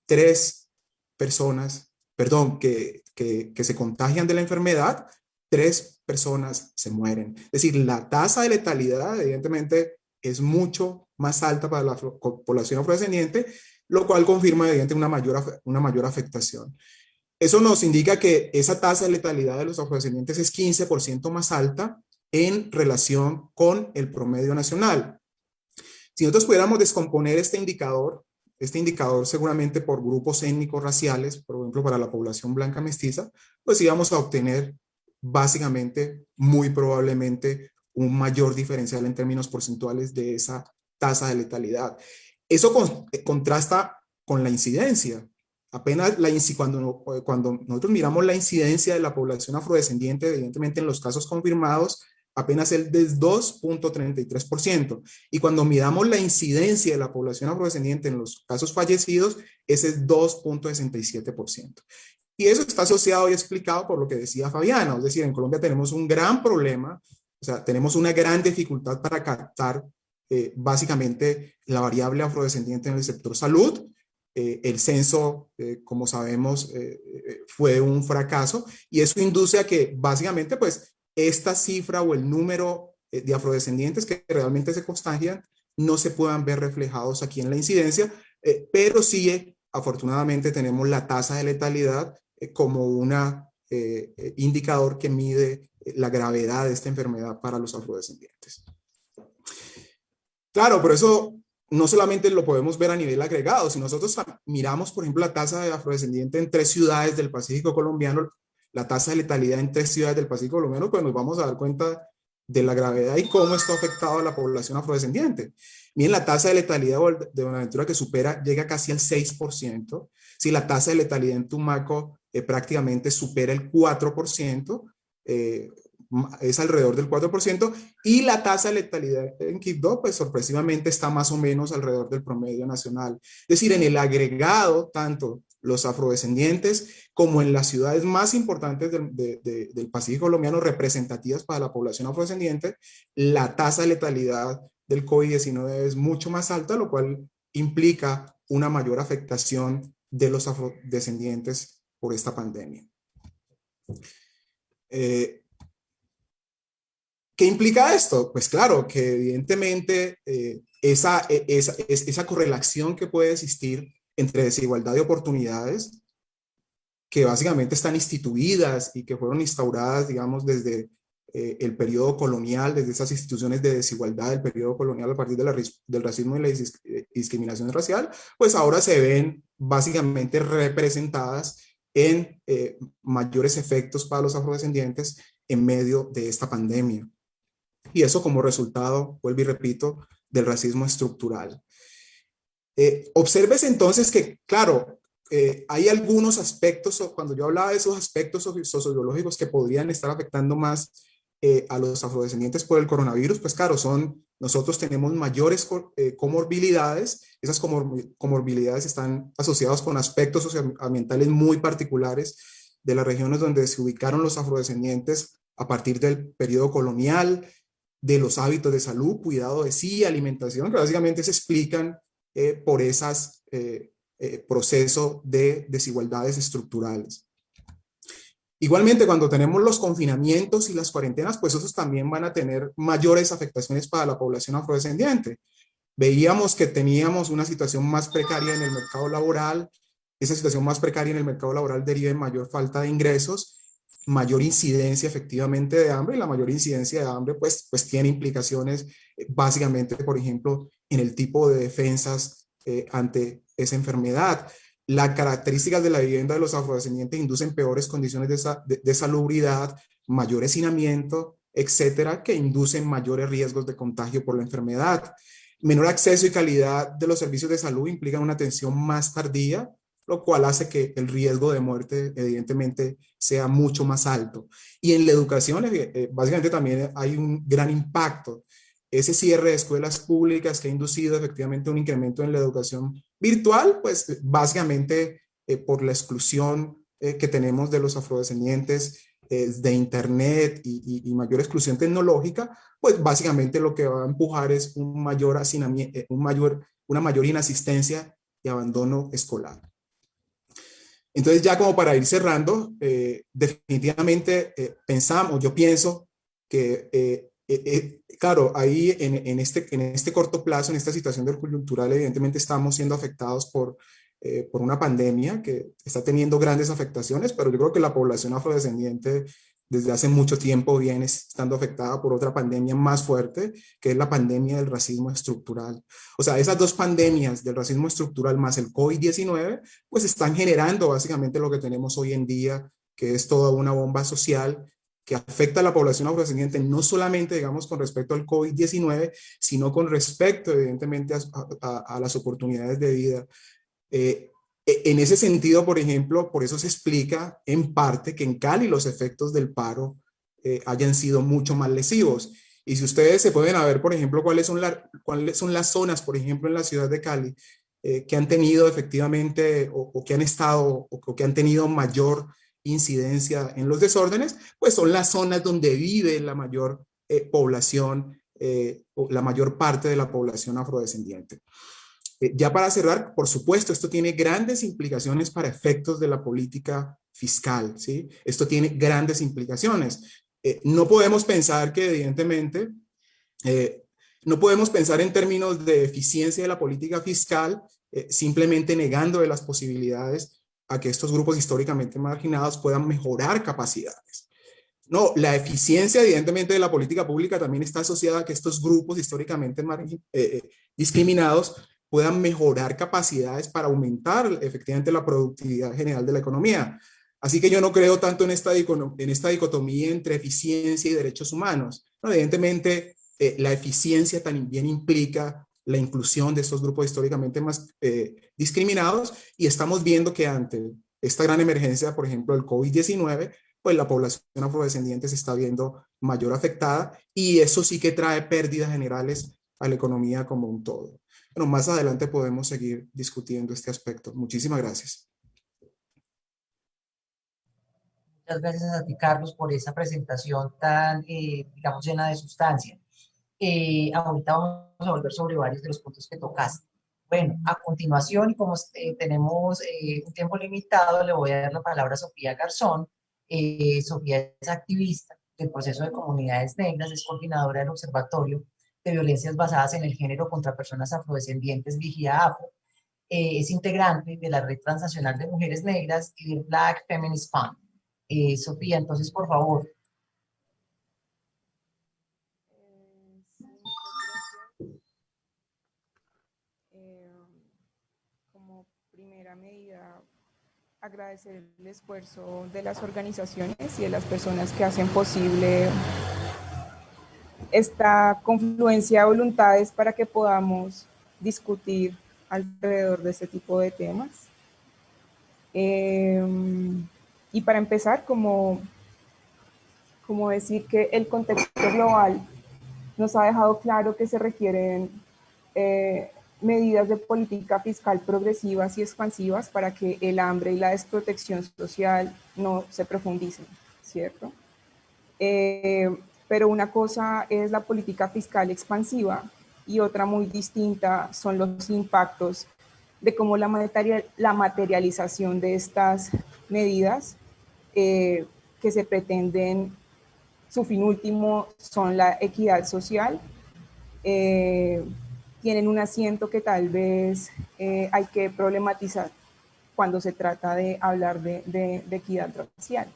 3 personas, perdón, que se contagian de la enfermedad, 3 personas se mueren. Es decir, la tasa de letalidad evidentemente es mucho más alta para la población afrodescendiente, lo cual confirma evidentemente una mayor afectación. Eso nos indica que esa tasa de letalidad de los afrodescendientes es 15% más alta en relación con el promedio nacional. Si nosotros pudiéramos descomponer este indicador seguramente por grupos étnicos raciales, por ejemplo para la población blanca mestiza, pues íbamos a obtener básicamente, muy probablemente, un mayor diferencial en términos porcentuales de esa tasa de letalidad. Eso contrasta con la incidencia. Apenas cuando nosotros miramos la incidencia de la población afrodescendiente, evidentemente en los casos confirmados, apenas el del 2.33%. Y cuando miramos la incidencia de la población afrodescendiente en los casos fallecidos, ese es 2.67%. Y eso está asociado y explicado por lo que decía Fabiana, es decir, en Colombia tenemos un gran problema, o sea, tenemos una gran dificultad para captar básicamente la variable afrodescendiente en el sector salud. El censo, como sabemos, fue un fracaso y eso induce a que básicamente pues esta cifra o el número de afrodescendientes que realmente se contagian no se puedan ver reflejados aquí en la incidencia, pero sí, afortunadamente, tenemos la tasa de letalidad como un indicador que mide la gravedad de esta enfermedad para los afrodescendientes. Claro, pero eso no solamente lo podemos ver a nivel agregado. Si nosotros miramos, por ejemplo, la tasa de afrodescendiente en 3 ciudades del Pacífico colombiano, la tasa de letalidad en 3 ciudades del Pacífico colombiano, pues nos vamos a dar cuenta de la gravedad y cómo esto ha afectado a la población afrodescendiente. Miren la tasa de letalidad de Buenaventura que llega casi al 6%. Si la tasa de letalidad en Tumaco prácticamente supera el 4%, es alrededor del 4%, y la tasa de letalidad en Quibdó, pues sorpresivamente está más o menos alrededor del promedio nacional. Es decir, en el agregado, tanto los afrodescendientes como en las ciudades más importantes del Pacífico colombiano, representativas para la población afrodescendiente, la tasa de letalidad del COVID-19 es mucho más alta, lo cual implica una mayor afectación de los afrodescendientes por esta pandemia. ¿Qué implica esto? Pues claro, que evidentemente esa correlación que puede existir entre desigualdad de oportunidades, que básicamente están instituidas y que fueron instauradas, digamos, desde el periodo colonial, desde esas instituciones de desigualdad del periodo colonial a partir del racismo y la discriminación racial, pues ahora se ven básicamente representadas en mayores efectos para los afrodescendientes en medio de esta pandemia. Y eso como resultado, vuelvo y repito, del racismo estructural. Observes entonces que, claro, hay algunos aspectos, cuando yo hablaba de esos aspectos sociobiológicos que podrían estar afectando más a los afrodescendientes por el coronavirus, pues claro, nosotros tenemos mayores comorbilidades. Esas comorbilidades están asociadas con aspectos socioambientales muy particulares de las regiones donde se ubicaron los afrodescendientes a partir del periodo colonial, de los hábitos de salud, cuidado de sí, alimentación, que básicamente se explican por esos procesos de desigualdades estructurales. Igualmente, cuando tenemos los confinamientos y las cuarentenas, pues esos también van a tener mayores afectaciones para la población afrodescendiente. Veíamos que teníamos una situación más precaria en el mercado laboral. Esa situación más precaria en el mercado laboral deriva en mayor falta de ingresos, mayor incidencia efectivamente de hambre, y la mayor incidencia de hambre pues tiene implicaciones básicamente, por ejemplo, en el tipo de defensas ante esa enfermedad. Las características de la vivienda de los afrodescendientes inducen peores condiciones de salubridad, mayor hacinamiento, etcétera, que inducen mayores riesgos de contagio por la enfermedad. Menor acceso y calidad de los servicios de salud implican una atención más tardía, lo cual hace que el riesgo de muerte evidentemente sea mucho más alto. Y en la educación, básicamente también hay un gran impacto. Ese cierre de escuelas públicas que ha inducido efectivamente un incremento en la educación virtual, pues básicamente por la exclusión que tenemos de los afrodescendientes de Internet y mayor exclusión tecnológica, pues básicamente lo que va a empujar es un mayor hacinamiento, una mayor inasistencia y abandono escolar. Entonces, ya como para ir cerrando, definitivamente yo pienso que, claro, ahí en este corto plazo, en esta situación del coyuntural, evidentemente estamos siendo afectados por una pandemia que está teniendo grandes afectaciones, pero yo creo que la población afrodescendiente desde hace mucho tiempo viene estando afectada por otra pandemia más fuerte, que es la pandemia del racismo estructural. O sea, esas dos pandemias del racismo estructural más el COVID-19, pues están generando básicamente lo que tenemos hoy en día, que es toda una bomba social que afecta a la población afrodescendiente, no solamente, digamos, con respecto al COVID-19, sino con respecto, evidentemente, a las oportunidades de vida. En ese sentido, por ejemplo, por eso se explica en parte que en Cali los efectos del paro hayan sido mucho más lesivos. Y si ustedes se pueden ver, por ejemplo, cuáles son las zonas, por ejemplo, en la ciudad de Cali, que han tenido efectivamente o que han estado o que han tenido mayor incidencia en los desórdenes, pues son las zonas donde vive la mayor población, o la mayor parte de la población afrodescendiente. Ya para cerrar, por supuesto, esto tiene grandes implicaciones para efectos de la política fiscal, ¿sí? Esto tiene grandes implicaciones. No podemos pensar que, evidentemente, no podemos pensar en términos de eficiencia de la política fiscal, simplemente negando de las posibilidades a que estos grupos históricamente marginados puedan mejorar capacidades. No, la eficiencia, evidentemente, de la política pública también está asociada a que estos grupos históricamente discriminados puedan mejorar capacidades para aumentar efectivamente la productividad general de la economía. Así que yo no creo tanto en esta dicotomía entre eficiencia y derechos humanos. No, evidentemente, la eficiencia también implica la inclusión de estos grupos históricamente más discriminados, y estamos viendo que ante esta gran emergencia, por ejemplo, el COVID-19, pues la población afrodescendiente se está viendo mayor afectada, y eso sí que trae pérdidas generales a la economía como un todo. Bueno, más adelante podemos seguir discutiendo este aspecto. Muchísimas gracias. Muchas gracias a ti, Carlos, por esa presentación tan, digamos, llena de sustancia. Ahorita vamos a volver sobre varios de los puntos que tocaste. Bueno, a continuación, y como tenemos un tiempo limitado, le voy a dar la palabra a Sofía Garzón. Sofía es activista del proceso de comunidades negras, es coordinadora del Observatorio de Violencias Basadas en el Género contra Personas Afrodescendientes, Vigía AFO. Es integrante de la Red Transnacional de Mujeres Negras y de Black Feminist Fund. Sofía, entonces, por favor. Como primera medida, agradecer el esfuerzo de las organizaciones y de las personas que hacen posible esta confluencia de voluntades para que podamos discutir alrededor de este tipo de temas. Y para empezar, como decir que el contexto global nos ha dejado claro que se requieren medidas de política fiscal progresivas y expansivas para que el hambre y la desprotección social no se profundicen, ¿cierto? Pero una cosa es la política fiscal expansiva y otra muy distinta son los impactos de cómo la materialización de estas medidas que se pretenden, su fin último son la equidad social, tienen un asiento que tal vez hay que problematizar cuando se trata de hablar de equidad racial.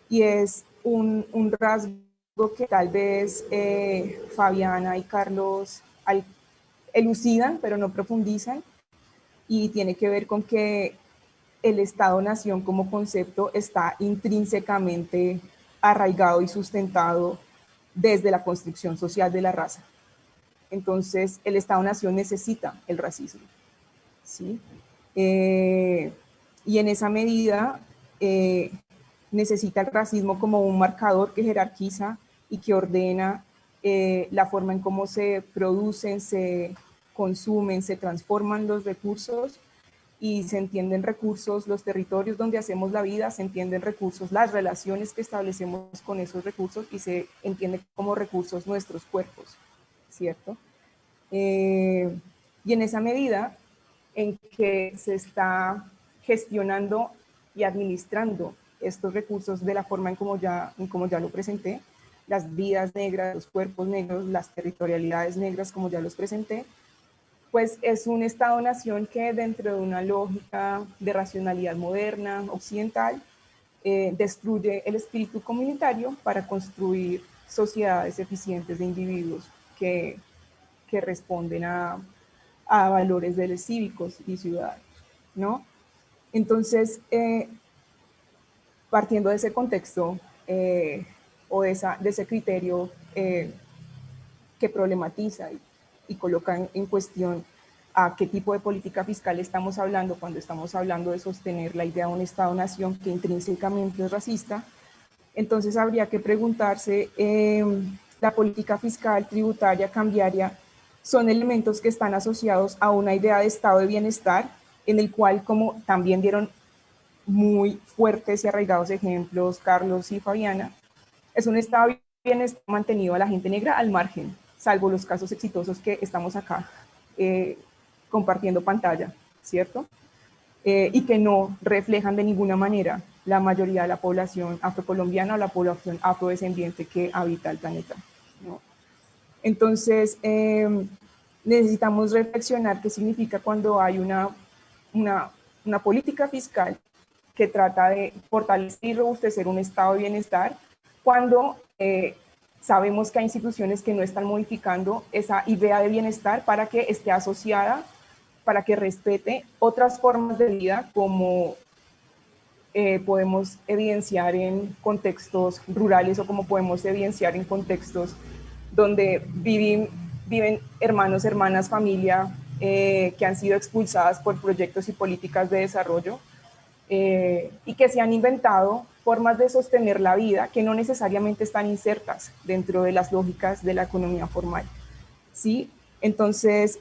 Y es un rasgo que tal vez Fabiana y Carlos elucidan, pero no profundizan, y tiene que ver con que el Estado-Nación como concepto está intrínsecamente arraigado y sustentado desde la construcción social de la raza. Entonces, el Estado-Nación necesita el racismo, ¿sí? Y en esa medida necesita el racismo como un marcador que jerarquiza y que ordena la forma en cómo se producen, se consumen, se transforman los recursos y se entienden recursos, los territorios donde hacemos la vida, se entienden recursos, las relaciones que establecemos con esos recursos y se entiende como recursos nuestros cuerpos, ¿cierto? Y en esa medida en que se está gestionando y administrando estos recursos de la forma en como ya lo presenté, las vidas negras, los cuerpos negros, las territorialidades negras como ya los presenté, pues es un Estado-nación que dentro de una lógica de racionalidad moderna, occidental, destruye el espíritu comunitario para construir sociedades eficientes de individuos que responden a valores cívicos y ciudadanos, ¿no? Entonces, partiendo de ese contexto o de ese criterio que problematiza y coloca en cuestión a qué tipo de política fiscal estamos hablando cuando estamos hablando de sostener la idea de un Estado-nación que intrínsecamente es racista, entonces habría que preguntarse, la política fiscal, tributaria, cambiaria, son elementos que están asociados a una idea de estado de bienestar, en el cual, como también dieron muy fuertes y arraigados ejemplos Carlos y Fabiana, es un estado de bienestar mantenido a la gente negra al margen, salvo los casos exitosos que estamos acá compartiendo pantalla, ¿cierto? Y que no reflejan de ninguna manera la mayoría de la población afrocolombiana o la población afrodescendiente que habita el planeta, ¿no? Entonces, necesitamos reflexionar qué significa cuando hay una política fiscal que trata de fortalecer y robustecer un estado de bienestar, cuando sabemos que hay instituciones que no están modificando esa idea de bienestar para que esté asociada, para que respete otras formas de vida, como podemos evidenciar en contextos rurales o como podemos evidenciar en contextos donde viven hermanos, hermanas, familia que han sido expulsadas por proyectos y políticas de desarrollo y que se han inventado formas de sostener la vida que no necesariamente están insertas dentro de las lógicas de la economía formal, ¿sí? Entonces,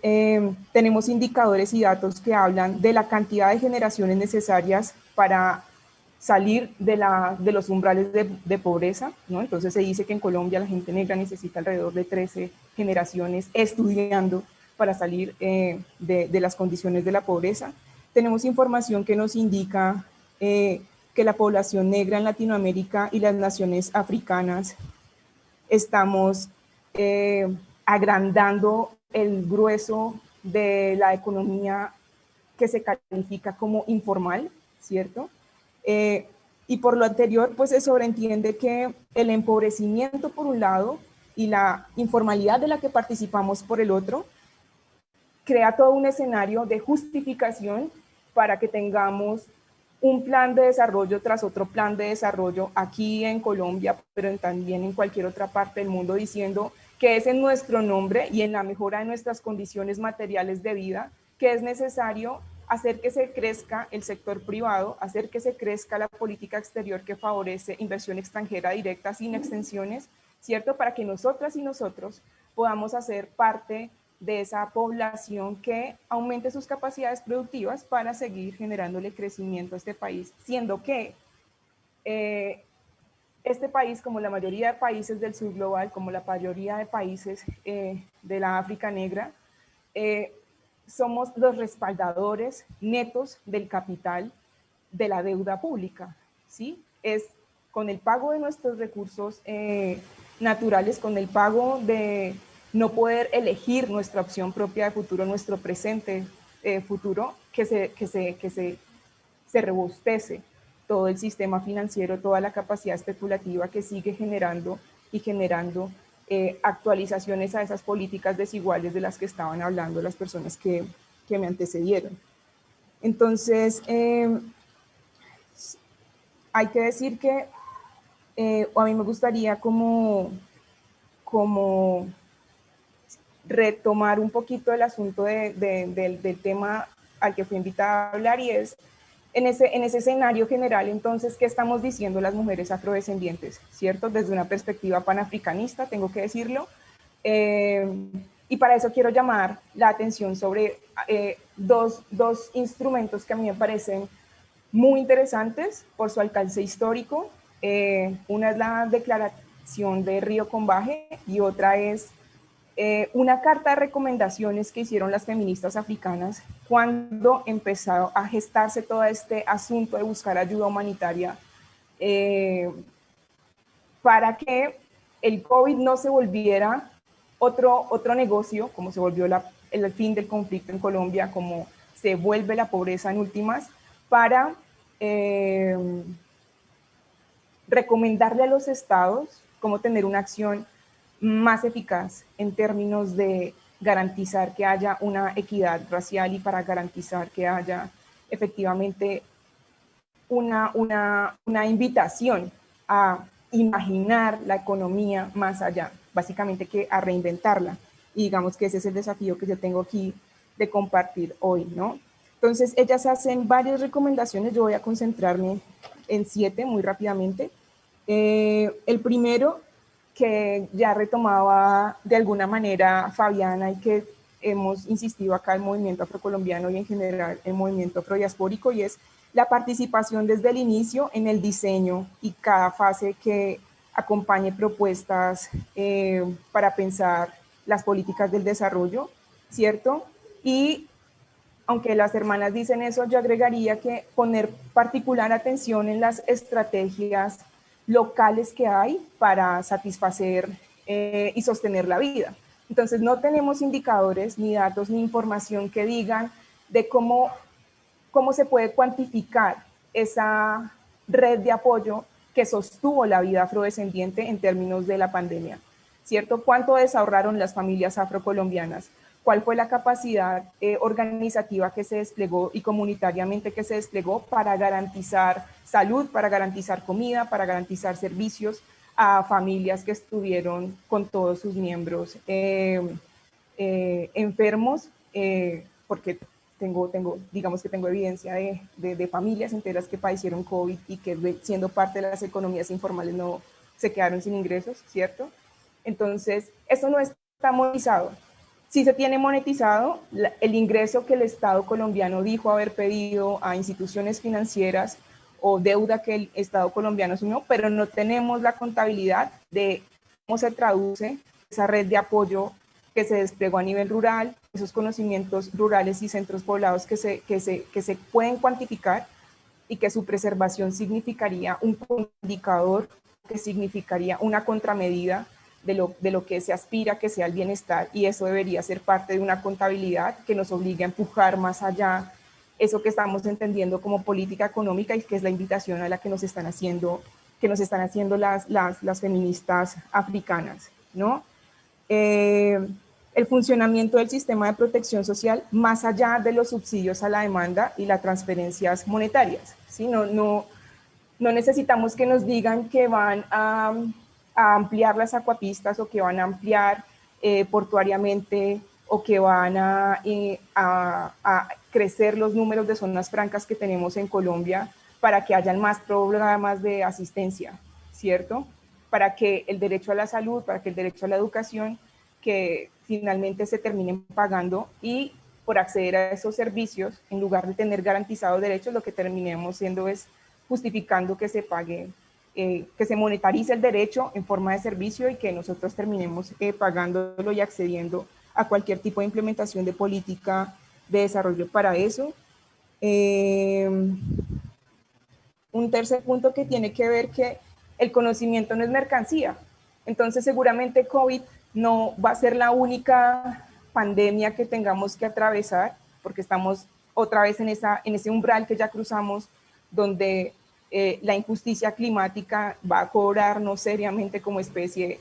tenemos indicadores y datos que hablan de la cantidad de generaciones necesarias para salir de los umbrales de pobreza, ¿no? Entonces se dice que en Colombia la gente negra necesita alrededor de 13 generaciones estudiando para salir de las condiciones de la pobreza. Tenemos información que nos indica que la población negra en Latinoamérica y las naciones africanas estamos agrandando el grueso de la economía que se califica como informal, ¿cierto? Y por lo anterior, pues se sobreentiende que el empobrecimiento por un lado y la informalidad de la que participamos por el otro, crea todo un escenario de justificación para que tengamos un plan de desarrollo tras otro plan de desarrollo aquí en Colombia, pero también en cualquier otra parte del mundo, diciendo que es en nuestro nombre y en la mejora de nuestras condiciones materiales de vida que es necesario hacer que se crezca el sector privado, hacer que se crezca la política exterior que favorece inversión extranjera directa sin extensiones, ¿cierto? Para que nosotras y nosotros podamos hacer parte de esa población que aumente sus capacidades productivas para seguir generándole crecimiento a este país, siendo que este país, como la mayoría de países del sur global, como la mayoría de países de la África negra, somos los respaldadores netos del capital de la deuda pública, ¿sí? Es con el pago de nuestros recursos naturales, con el pago de no poder elegir nuestra opción propia de futuro, nuestro presente futuro, que se robustece todo el sistema financiero, toda la capacidad especulativa que sigue generando y generando actualizaciones a esas políticas desiguales de las que estaban hablando las personas que me antecedieron. Entonces, hay que decir que a mí me gustaría como retomar un poquito el asunto del tema al que fui invitada a hablar, y es en ese escenario general, entonces, ¿qué estamos diciendo las mujeres afrodescendientes? ¿Cierto? Desde una perspectiva panafricanista, tengo que decirlo. Y para eso quiero llamar la atención sobre dos instrumentos que a mí me parecen muy interesantes por su alcance histórico. Una es la Declaración de Río Combaje y otra es una carta de recomendaciones que hicieron las feministas africanas cuando empezó a gestarse todo este asunto de buscar ayuda humanitaria para que el COVID no se volviera otro negocio, como se volvió el fin del conflicto en Colombia, como se vuelve la pobreza en últimas, para recomendarle a los estados cómo tener una acción más eficaz en términos de garantizar que haya una equidad racial y para garantizar que haya efectivamente una invitación a imaginar la economía más allá, básicamente que a reinventarla. Y digamos que ese es el desafío que yo tengo aquí de compartir hoy, ¿no? Entonces, ellas hacen varias recomendaciones, yo voy a concentrarme en 7 muy rápidamente. El primero, que ya retomaba de alguna manera Fabiana y que hemos insistido acá el movimiento afrocolombiano y en general el movimiento afrodiaspórico, y es la participación desde el inicio en el diseño y cada fase que acompañe propuestas para pensar las políticas del desarrollo, ¿cierto? Y aunque las hermanas dicen eso, yo agregaría que poner particular atención en las estrategias locales que hay para satisfacer y sostener la vida. Entonces no tenemos indicadores, ni datos, ni información que digan de cómo se puede cuantificar esa red de apoyo que sostuvo la vida afrodescendiente en términos de la pandemia, ¿cierto? ¿Cuánto desahorraron las familias afrocolombianas? ¿Cuál fue la capacidad organizativa que se desplegó y comunitariamente que se desplegó para garantizar salud, para garantizar comida, para garantizar servicios a familias que estuvieron con todos sus miembros enfermos? Porque digamos que tengo evidencia de familias enteras que padecieron COVID y que siendo parte de las economías informales no se quedaron sin ingresos, ¿cierto? Entonces, eso no está monetizado. Sí se tiene monetizado el ingreso que el Estado colombiano dijo haber pedido a instituciones financieras o deuda que el Estado colombiano asumió, pero no tenemos la contabilidad de cómo se traduce esa red de apoyo que se desplegó a nivel rural, esos conocimientos rurales y centros poblados que se pueden cuantificar y que su preservación significaría un indicador, que significaría una contramedida de lo que se aspira que sea el bienestar, y eso debería ser parte de una contabilidad que nos obligue a empujar más allá eso que estamos entendiendo como política económica y que es la invitación a la que nos están haciendo las feministas africanas, ¿no? El funcionamiento del sistema de protección social más allá de los subsidios a la demanda y las transferencias monetarias, ¿sí? No necesitamos que nos digan que van a ampliar las acuapistas o que van a ampliar portuariamente o que van a crecer los números de zonas francas que tenemos en Colombia para que hayan más programas de asistencia, ¿cierto? Para que el derecho a la salud, para que el derecho a la educación, que finalmente se terminen pagando, y por acceder a esos servicios, en lugar de tener garantizados derechos, lo que terminemos siendo es justificando que se pague, que se monetarice el derecho en forma de servicio y que nosotros terminemos pagándolo y accediendo a cualquier tipo de implementación de política de desarrollo para eso. Un tercer punto que tiene que ver que el conocimiento no es mercancía. Entonces seguramente COVID no va a ser la única pandemia que tengamos que atravesar, porque estamos otra vez en ese umbral que ya cruzamos, donde la injusticia climática va a cobrarnos seriamente como especie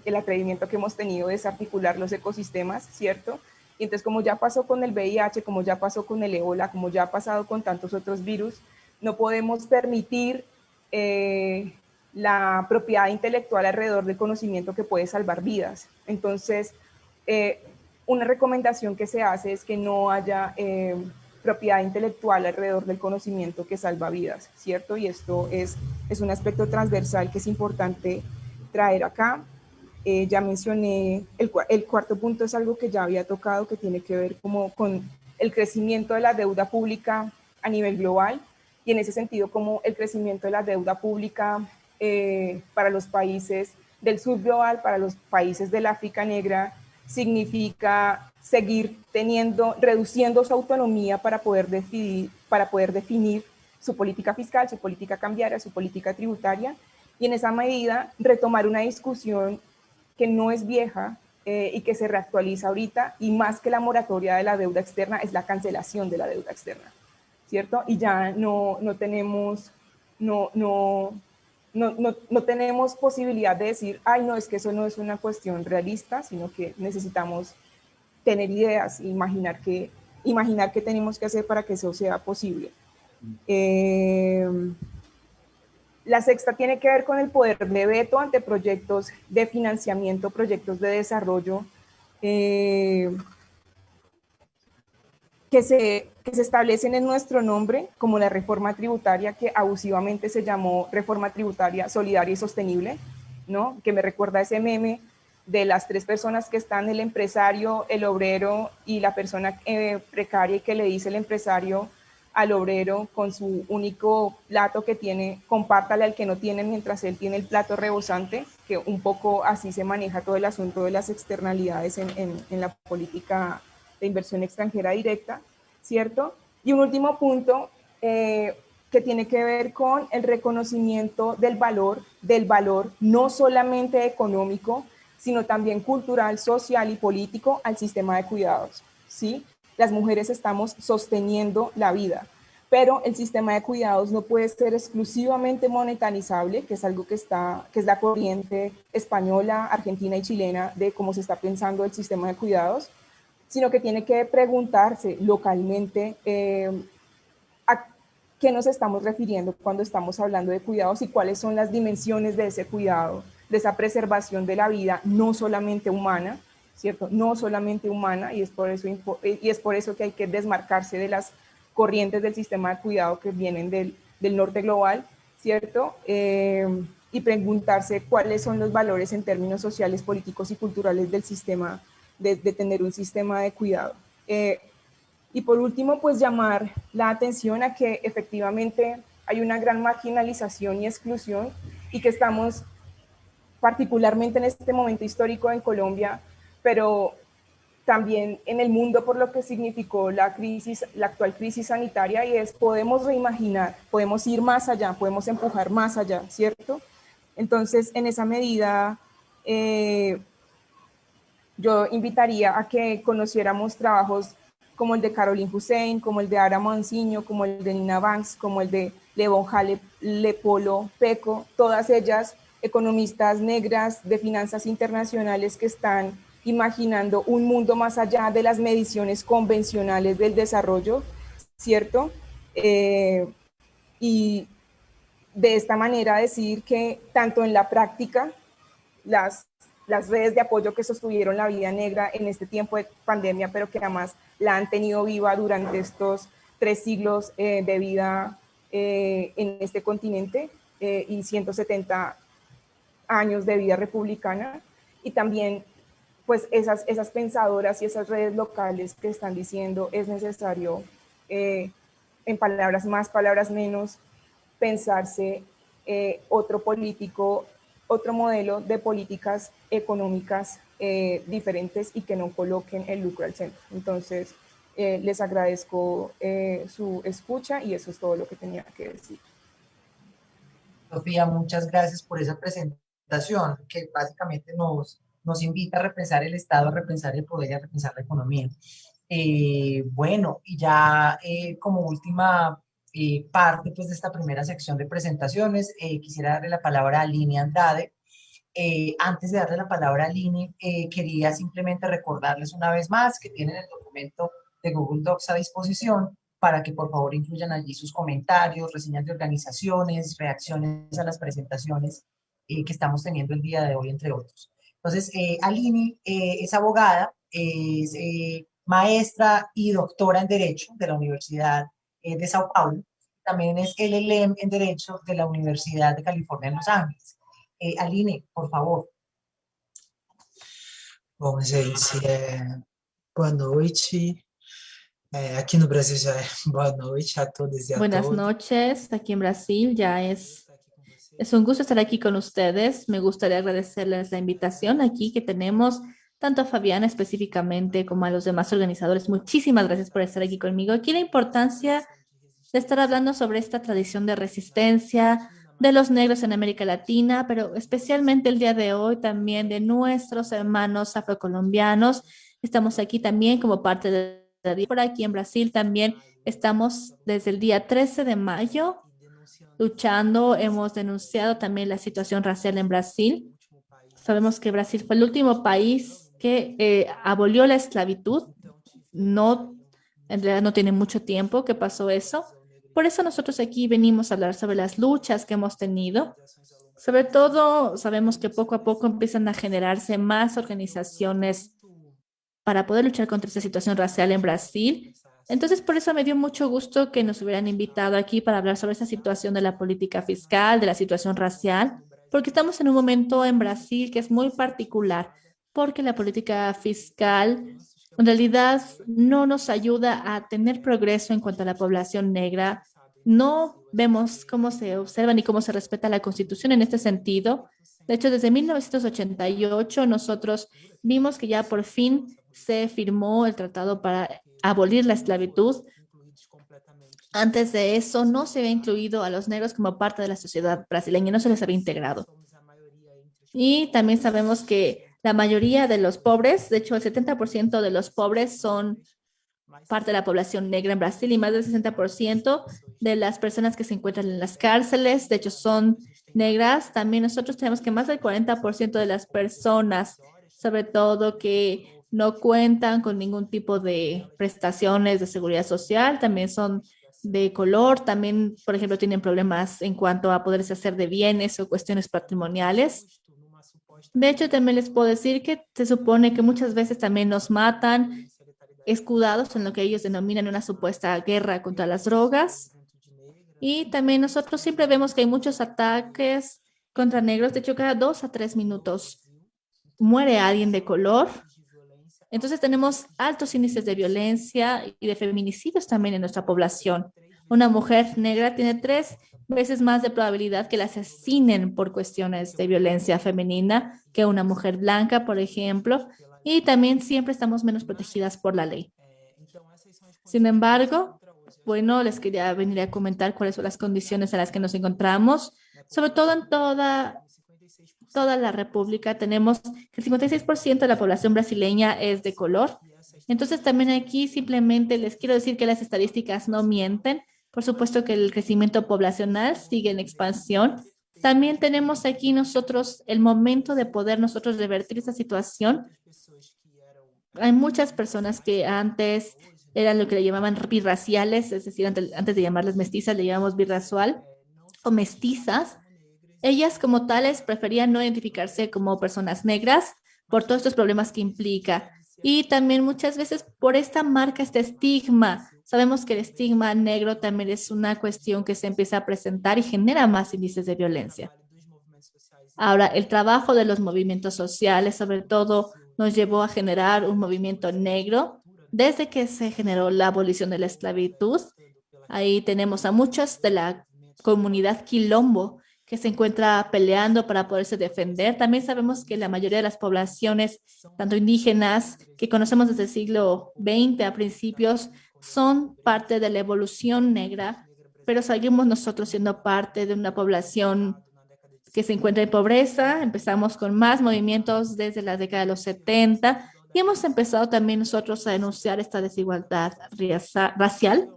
el atrevimiento que hemos tenido de desarticular los ecosistemas, ¿cierto? Y entonces, como ya pasó con el VIH, como ya pasó con el ébola, como ya ha pasado con tantos otros virus, no podemos permitir la propiedad intelectual alrededor del conocimiento que puede salvar vidas. Entonces, una recomendación que se hace es que no haya propiedad intelectual alrededor del conocimiento que salva vidas, ¿cierto? Y esto es un aspecto transversal que es importante traer acá. Ya mencioné, el cuarto punto es algo que ya había tocado, que tiene que ver como con el crecimiento de la deuda pública a nivel global, y en ese sentido como el crecimiento de la deuda pública para los países del sur global, para los países del África negra, significa seguir reduciendo su autonomía para poder definir su política fiscal, su política cambiaria, su política tributaria, y en esa medida retomar una discusión que no es vieja y que se reactualiza ahorita, y más que la moratoria de la deuda externa, es la cancelación de la deuda externa, ¿cierto? Y ya no tenemos posibilidad de decir, ay, no, es que eso no es una cuestión realista, sino que necesitamos tener ideas, imaginar qué tenemos que hacer para que eso sea posible. La sexta tiene que ver con el poder de veto ante proyectos de financiamiento, proyectos de desarrollo que se establecen en nuestro nombre, como la reforma tributaria, que abusivamente se llamó reforma tributaria solidaria y sostenible, ¿no? Que me recuerda ese meme de las tres personas que están, el empresario, el obrero y la persona precaria, y que le dice el empresario al obrero con su único plato que tiene, compártale al que no tiene, mientras él tiene el plato rebosante, que un poco así se maneja todo el asunto de las externalidades en la política de inversión extranjera directa, ¿cierto? Y un último punto que tiene que ver con el reconocimiento del valor no solamente económico, sino también cultural, social y político al sistema de cuidados, ¿sí? Las mujeres estamos sosteniendo la vida, pero el sistema de cuidados no puede ser exclusivamente monetarizable, que es algo que es la corriente española, argentina y chilena de cómo se está pensando el sistema de cuidados, sino que tiene que preguntarse localmente a qué nos estamos refiriendo cuando estamos hablando de cuidados y cuáles son las dimensiones de ese cuidado, de esa preservación de la vida, no solamente humana, ¿cierto? No solamente humana, y es por eso que hay que desmarcarse de las corrientes del sistema de cuidado que vienen del norte global, ¿cierto? Y preguntarse cuáles son los valores en términos sociales, políticos y culturales del sistema, de tener un sistema de cuidado. Y por último, pues llamar la atención a que efectivamente hay una gran marginalización y exclusión, y que estamos particularmente en este momento histórico en Colombia, pero también en el mundo, por lo que significó la actual crisis sanitaria, y podemos reimaginar, podemos ir más allá, podemos empujar más allá, ¿cierto? Entonces, en esa medida, yo invitaría a que conociéramos trabajos como el de Caroline Hussein, como el de Ara Monsiño, como el de Nina Banks, como el de Levon Lepolo Peco, todas ellas economistas negras de finanzas internacionales que están imaginando un mundo más allá de las mediciones convencionales del desarrollo, ¿cierto? y de esta manera decir que tanto en la práctica las redes de apoyo que sostuvieron la vida negra en este tiempo de pandemia, pero que además la han tenido viva durante estos 3 siglos de vida en este continente y 170 años de vida republicana, y también pues esas pensadoras y esas redes locales que están diciendo es necesario, en palabras más, palabras menos, pensarse otro político, otro modelo de políticas económicas diferentes y que no coloquen el lucro al centro. Entonces, les agradezco su escucha y eso es todo lo que tenía que decir. Sofía, muchas gracias por esa presentación, que básicamente nos invita a repensar el Estado, a repensar el poder y a repensar la economía. Bueno, y ya como última parte pues, de esta primera sección de presentaciones, quisiera darle la palabra a Lini Andrade. Antes de darle la palabra a Lini, quería simplemente recordarles una vez más que tienen el documento de Google Docs a disposición para que por favor incluyan allí sus comentarios, reseñas de organizaciones, reacciones a las presentaciones que estamos teniendo el día de hoy, entre otros. Entonces, Aline es abogada, es maestra y doctora en Derecho de la Universidad de Sao Paulo. También es LLM en Derecho de la Universidad de California en Los Ángeles. Aline, por favor. Bom, gente, boa noite. Aqui no Brasil já é boa noite a todos e a Buenas todas. noches, aquí en Brasil ya es un gusto estar aquí con ustedes. Me gustaría agradecerles la invitación aquí que tenemos, tanto a Fabiana específicamente como a los demás organizadores. Muchísimas gracias por estar aquí conmigo. Aquí la importancia de estar hablando sobre esta tradición de resistencia de los negros en América Latina, pero especialmente el día de hoy también de nuestros hermanos afrocolombianos. Estamos aquí también como parte de por aquí en Brasil también estamos desde el día 13 de mayo luchando. Hemos denunciado también la situación racial en Brasil. Sabemos que Brasil fue el último país que abolió la esclavitud. No, en realidad no tiene mucho tiempo que pasó eso. Por eso nosotros aquí venimos a hablar sobre las luchas que hemos tenido. Sobre todo, sabemos que poco a poco empiezan a generarse más organizaciones para poder luchar contra esta situación racial en Brasil. Entonces, por eso me dio mucho gusto que nos hubieran invitado aquí para hablar sobre esta situación de la política fiscal, de la situación racial, porque estamos en un momento en Brasil que es muy particular, porque la política fiscal en realidad no nos ayuda a tener progreso en cuanto a la población negra. No vemos cómo se observa ni cómo se respeta la Constitución en este sentido. De hecho, desde 1988 nosotros vimos que ya por fin se firmó el tratado para abolir la esclavitud. Antes de eso no se había incluido a los negros como parte de la sociedad brasileña, no se les había integrado. Y también sabemos que la mayoría de los pobres, de hecho el 70% de los pobres son parte de la población negra en Brasil y más del 60% de las personas que se encuentran en las cárceles, de hecho son negras. También nosotros tenemos que más del 40% de las personas, sobre todo que no cuentan con ningún tipo de prestaciones de seguridad social, también son de color, también, por ejemplo, tienen problemas en cuanto a poderse hacer de bienes o cuestiones patrimoniales. De hecho, también les puedo decir que se supone que muchas veces también nos matan escudados en lo que ellos denominan una supuesta guerra contra las drogas. Y también nosotros siempre vemos que hay muchos ataques contra negros. De hecho, cada 2 a 3 minutos muere alguien de color. Entonces tenemos altos índices de violencia y de feminicidios también en nuestra población. Una mujer negra tiene 3 veces más de probabilidad que la asesinen por cuestiones de violencia femenina que una mujer blanca, por ejemplo. Y también siempre estamos menos protegidas por la ley. Sin embargo, bueno, les quería venir a comentar cuáles son las condiciones en las que nos encontramos, sobre todo en toda la República. Tenemos que el 56% de la población brasileña es de color. Entonces, también aquí simplemente les quiero decir que las estadísticas no mienten. Por supuesto que el crecimiento poblacional sigue en expansión. También tenemos aquí nosotros el momento de poder nosotros revertir esta situación. Hay muchas personas que antes eran lo que le llamaban birraciales, es decir, antes de llamarles mestizas, le llamamos birracial o mestizas. Ellas como tales preferían no identificarse como personas negras por todos estos problemas que implica. Y también muchas veces por esta marca, este estigma. Sabemos que el estigma negro también es una cuestión que se empieza a presentar y genera más índices de violencia. Ahora, el trabajo de los movimientos sociales, sobre todo, nos llevó a generar un movimiento negro desde que se generó la abolición de la esclavitud. Ahí tenemos a muchos de la comunidad quilombo que se encuentra peleando para poderse defender. También sabemos que la mayoría de las poblaciones, tanto indígenas, que conocemos desde el siglo XX a principios, son parte de la evolución negra, pero seguimos nosotros siendo parte de una población que se encuentra en pobreza. Empezamos con más movimientos desde la década de los 70 y hemos empezado también nosotros a denunciar esta desigualdad racial,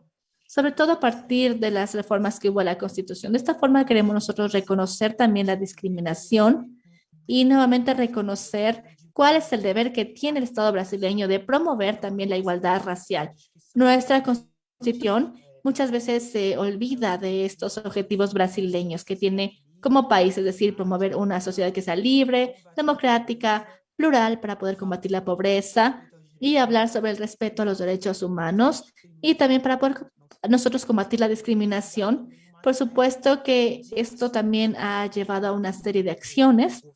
sobre todo a partir de las reformas que hubo a la Constitución. De esta forma queremos nosotros reconocer también la discriminación y nuevamente reconocer cuál es el deber que tiene el Estado brasileño de promover también la igualdad racial. Nuestra Constitución muchas veces se olvida de estos objetivos brasileños que tiene como país, es decir, promover una sociedad que sea libre, democrática, plural para poder combatir la pobreza y hablar sobre el respeto a los derechos humanos y también para poder nosotros combatir la discriminación. Por supuesto que esto también ha llevado a una serie de acciones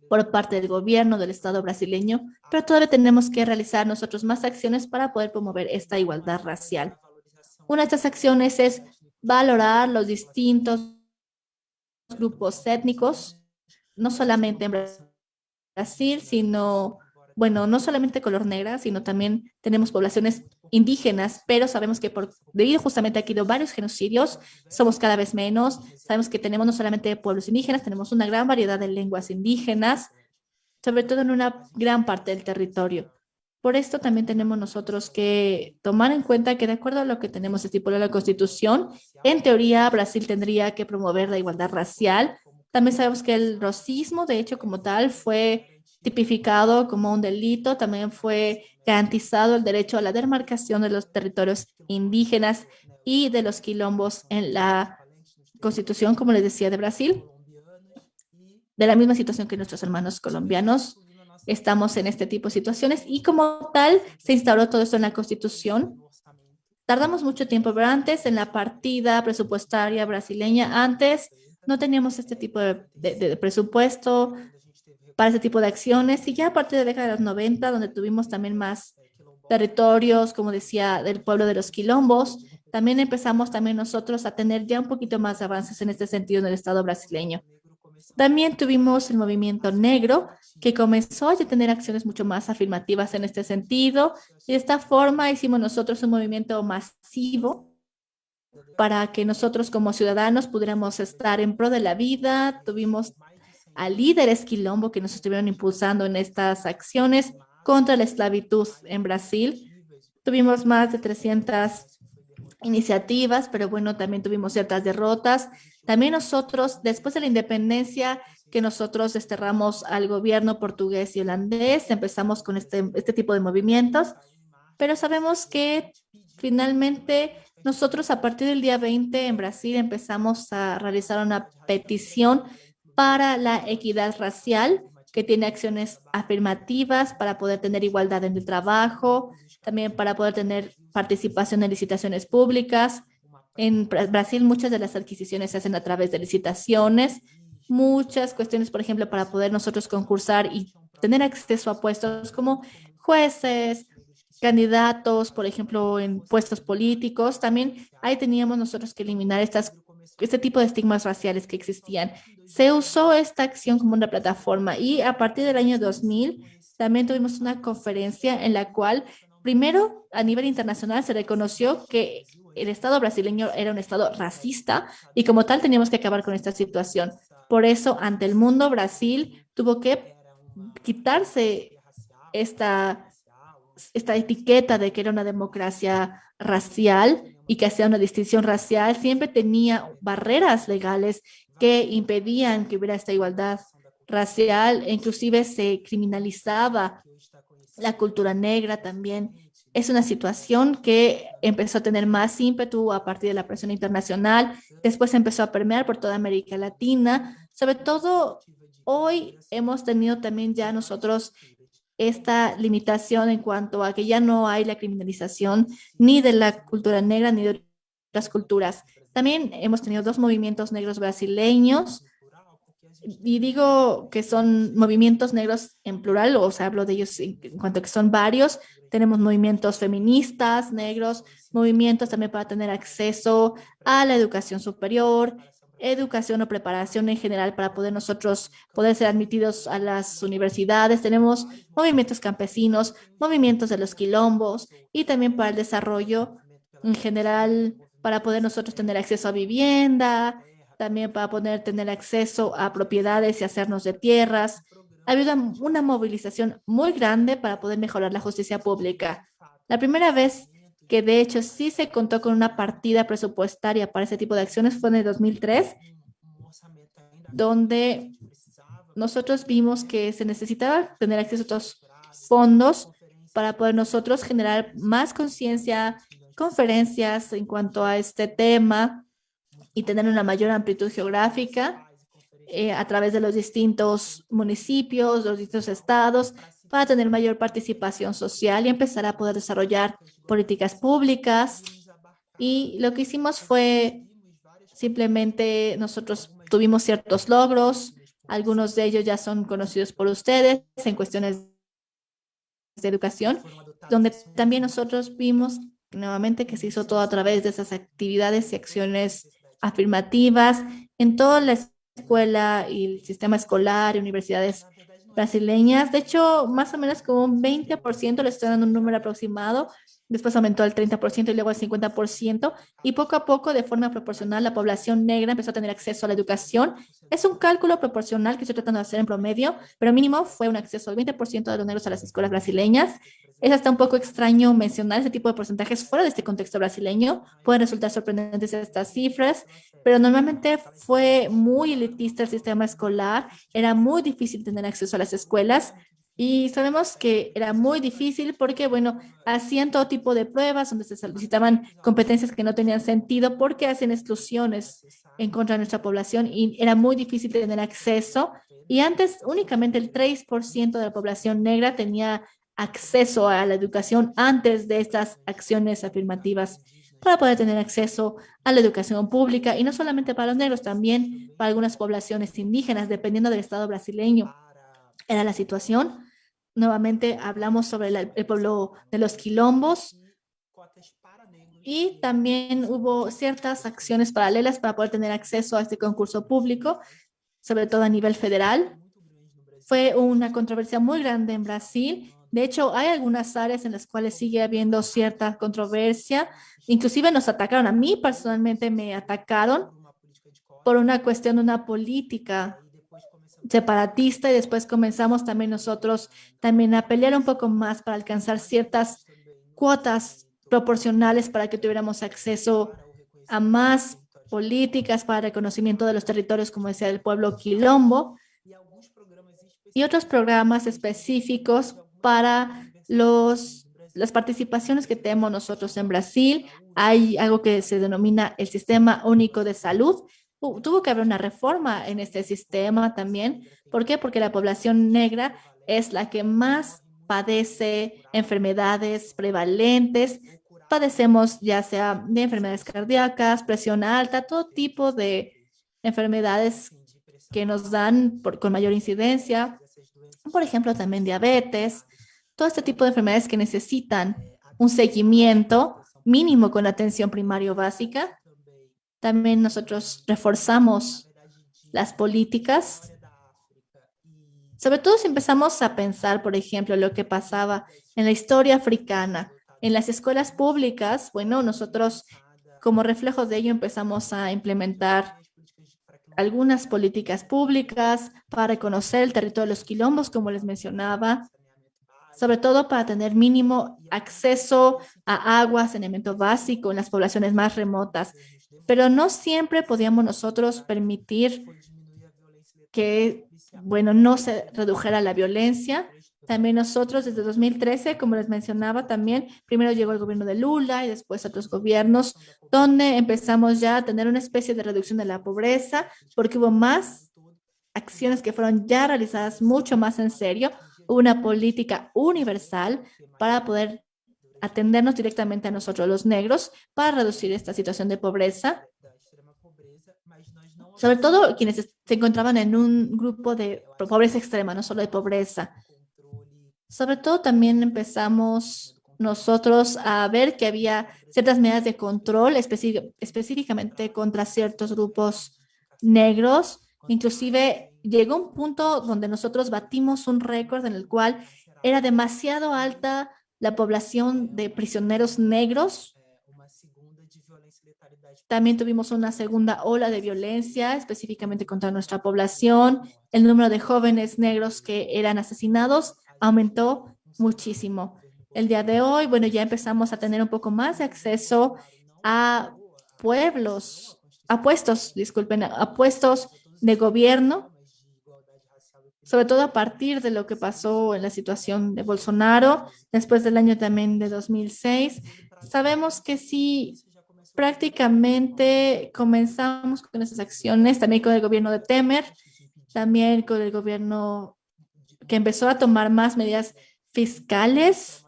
por parte del gobierno del Estado brasileño, pero todavía tenemos que realizar nosotros más acciones para poder promover esta igualdad racial. Una de estas acciones es valorar los distintos grupos étnicos, no solamente en Brasil, sino, bueno, no solamente color negra, sino también tenemos poblaciones indígenas, pero sabemos que debido justamente a que ha habido varios genocidios, somos cada vez menos. Sabemos que tenemos no solamente pueblos indígenas, tenemos una gran variedad de lenguas indígenas, sobre todo en una gran parte del territorio. Por esto también tenemos nosotros que tomar en cuenta que de acuerdo a lo que tenemos estipulado en la Constitución, en teoría Brasil tendría que promover la igualdad racial. También sabemos que el racismo, de hecho, como tal, fue tipificado como un delito. También fue garantizado el derecho a la demarcación de los territorios indígenas y de los quilombos en la Constitución, como les decía, de Brasil. De la misma situación que nuestros hermanos colombianos, estamos en este tipo de situaciones y como tal se instauró todo esto en la Constitución. Tardamos mucho tiempo, pero antes en la partida presupuestaria brasileña, antes no teníamos este tipo de presupuesto para este tipo de acciones y ya a partir de la década de los 90, donde tuvimos también más territorios, como decía, del pueblo de los quilombos, también empezamos también nosotros a tener ya un poquito más de avances en este sentido en el Estado brasileño. También tuvimos el movimiento negro, que comenzó a tener acciones mucho más afirmativas en este sentido. Y de esta forma hicimos nosotros un movimiento masivo para que nosotros como ciudadanos pudiéramos estar en pro de la vida. Tuvimos a líderes quilombo que nos estuvieron impulsando en estas acciones contra la esclavitud en Brasil. Tuvimos más de 300 iniciativas, pero bueno, también tuvimos ciertas derrotas. También nosotros, después de la independencia, que nosotros desterramos al gobierno portugués y holandés, empezamos con este tipo de movimientos, pero sabemos que finalmente nosotros a partir del día 20 en Brasil empezamos a realizar una petición para la equidad racial, que tiene acciones afirmativas para poder tener igualdad en el trabajo, también para poder tener participación en licitaciones públicas. En Brasil muchas de las adquisiciones se hacen a través de licitaciones, muchas cuestiones, por ejemplo, para poder nosotros concursar y tener acceso a puestos como jueces, candidatos, por ejemplo, en puestos políticos. También ahí teníamos nosotros que eliminar este tipo de estigmas raciales que existían. Se usó esta acción como una plataforma y a partir del año 2000 también tuvimos una conferencia en la cual primero a nivel internacional se reconoció que el Estado brasileño era un Estado racista y como tal teníamos que acabar con esta situación. Por eso, ante el mundo, Brasil tuvo que quitarse esta etiqueta de que era una democracia racial y que hacía una distinción racial. Siempre tenía barreras legales que impedían que hubiera esta igualdad racial e inclusive se criminalizaba la cultura negra también. Es una situación que empezó a tener más ímpetu a partir de la presión internacional, después empezó a permear por toda América Latina. Sobre todo, hoy hemos tenido también ya nosotros esta limitación en cuanto a que ya no hay la criminalización ni de la cultura negra ni de otras culturas. También hemos tenido dos movimientos negros brasileños, y digo que son movimientos negros en plural, o sea, hablo de ellos en cuanto a que son varios. Tenemos movimientos feministas, negros, movimientos también para tener acceso a la educación superior, educación o preparación en general para poder nosotros poder ser admitidos a las universidades. Tenemos movimientos campesinos, movimientos de los quilombos y también para el desarrollo en general, para poder nosotros tener acceso a vivienda, también para poder tener acceso a propiedades y hacernos de tierras. Ha habido una movilización muy grande para poder mejorar la justicia pública. La primera vez que de hecho sí se contó con una partida presupuestaria para ese tipo de acciones fue en el 2003, donde nosotros vimos que se necesitaba tener acceso a estos fondos para poder nosotros generar más conciencia, conferencias en cuanto a este tema y tener una mayor amplitud geográfica a través de los distintos municipios, los distintos estados, para tener mayor participación social y empezar a poder desarrollar políticas públicas. Y lo que hicimos fue simplemente nosotros tuvimos ciertos logros, algunos de ellos ya son conocidos por ustedes en cuestiones de educación, donde también nosotros vimos nuevamente que se hizo todo a través de esas actividades y acciones afirmativas en toda la escuela y el sistema escolar y universidades brasileñas. De hecho, más o menos como un 20%, le estoy dando un número aproximado, después aumentó al 30% y luego al 50%, y poco a poco, de forma proporcional, la población negra empezó a tener acceso a la educación. Es un cálculo proporcional que estoy tratando de hacer en promedio, pero mínimo fue un acceso del 20% de los negros a las escuelas brasileñas. Es hasta un poco extraño mencionar ese tipo de porcentajes fuera de este contexto brasileño. Pueden resultar sorprendentes estas cifras, pero normalmente fue muy elitista el sistema escolar. Era muy difícil tener acceso a las escuelas. Y sabemos que era muy difícil porque, bueno, hacían todo tipo de pruebas donde se solicitaban competencias que no tenían sentido porque hacen exclusiones en contra de nuestra población y era muy difícil tener acceso. Y antes únicamente el 3% de la población negra tenía acceso a la educación antes de estas acciones afirmativas para poder tener acceso a la educación pública y no solamente para los negros, también para algunas poblaciones indígenas, dependiendo del estado brasileño. Era la situación. Nuevamente hablamos sobre el pueblo de los quilombos y también hubo ciertas acciones paralelas para poder tener acceso a este concurso público, sobre todo a nivel federal. Fue una controversia muy grande en Brasil. De hecho, hay algunas áreas en las cuales sigue habiendo cierta controversia. Inclusive nos atacaron. A mí personalmente me atacaron por una cuestión de una política separatista y después comenzamos también nosotros también a pelear un poco más para alcanzar ciertas cuotas proporcionales para que tuviéramos acceso a más políticas para reconocimiento de los territorios, como decía, del pueblo quilombo y otros programas específicos para las participaciones que tenemos nosotros en Brasil. Hay algo que se denomina el Sistema Único de Salud. Tuvo que haber una reforma en este sistema también. ¿Por qué? Porque la población negra es la que más padece enfermedades prevalentes. Padecemos ya sea de enfermedades cardíacas, presión alta, todo tipo de enfermedades que nos dan con mayor incidencia. Por ejemplo, también diabetes, todo este tipo de enfermedades que necesitan un seguimiento mínimo con la atención primario básica. También nosotros reforzamos las políticas, sobre todo si empezamos a pensar, por ejemplo, lo que pasaba en la historia africana, en las escuelas públicas. Bueno, nosotros como reflejo de ello empezamos a implementar algunas políticas públicas para reconocer el territorio de los quilombos, como les mencionaba, sobre todo para tener mínimo acceso a agua, saneamiento básico en las poblaciones más remotas. Pero no siempre podíamos nosotros permitir que bueno, no se redujera la violencia. También nosotros desde 2013, como les mencionaba también, primero llegó el gobierno de Lula y después otros gobiernos, donde empezamos ya a tener una especie de reducción de la pobreza, porque hubo más acciones que fueron ya realizadas mucho más en serio, una política universal para poder atendernos directamente a nosotros los negros para reducir esta situación de pobreza, sobre todo quienes se encontraban en un grupo de pobreza extrema, no solo de pobreza. Sobre todo también empezamos nosotros a ver que había ciertas medidas de control específicamente contra ciertos grupos negros. Inclusive llegó un punto donde nosotros batimos un récord en el cual era demasiado alta la población de prisioneros negros. También tuvimos una segunda ola de violencia específicamente contra nuestra población. El número de jóvenes negros que eran asesinados aumentó muchísimo. El día de hoy, bueno, ya empezamos a tener un poco más de acceso a pueblos, a puestos, disculpen, a puestos de gobierno, sobre todo a partir de lo que pasó en la situación de Bolsonaro, después del año también de 2006. Sabemos que sí, prácticamente comenzamos con esas acciones, también con el gobierno de Temer, también con el gobierno que empezó a tomar más medidas fiscales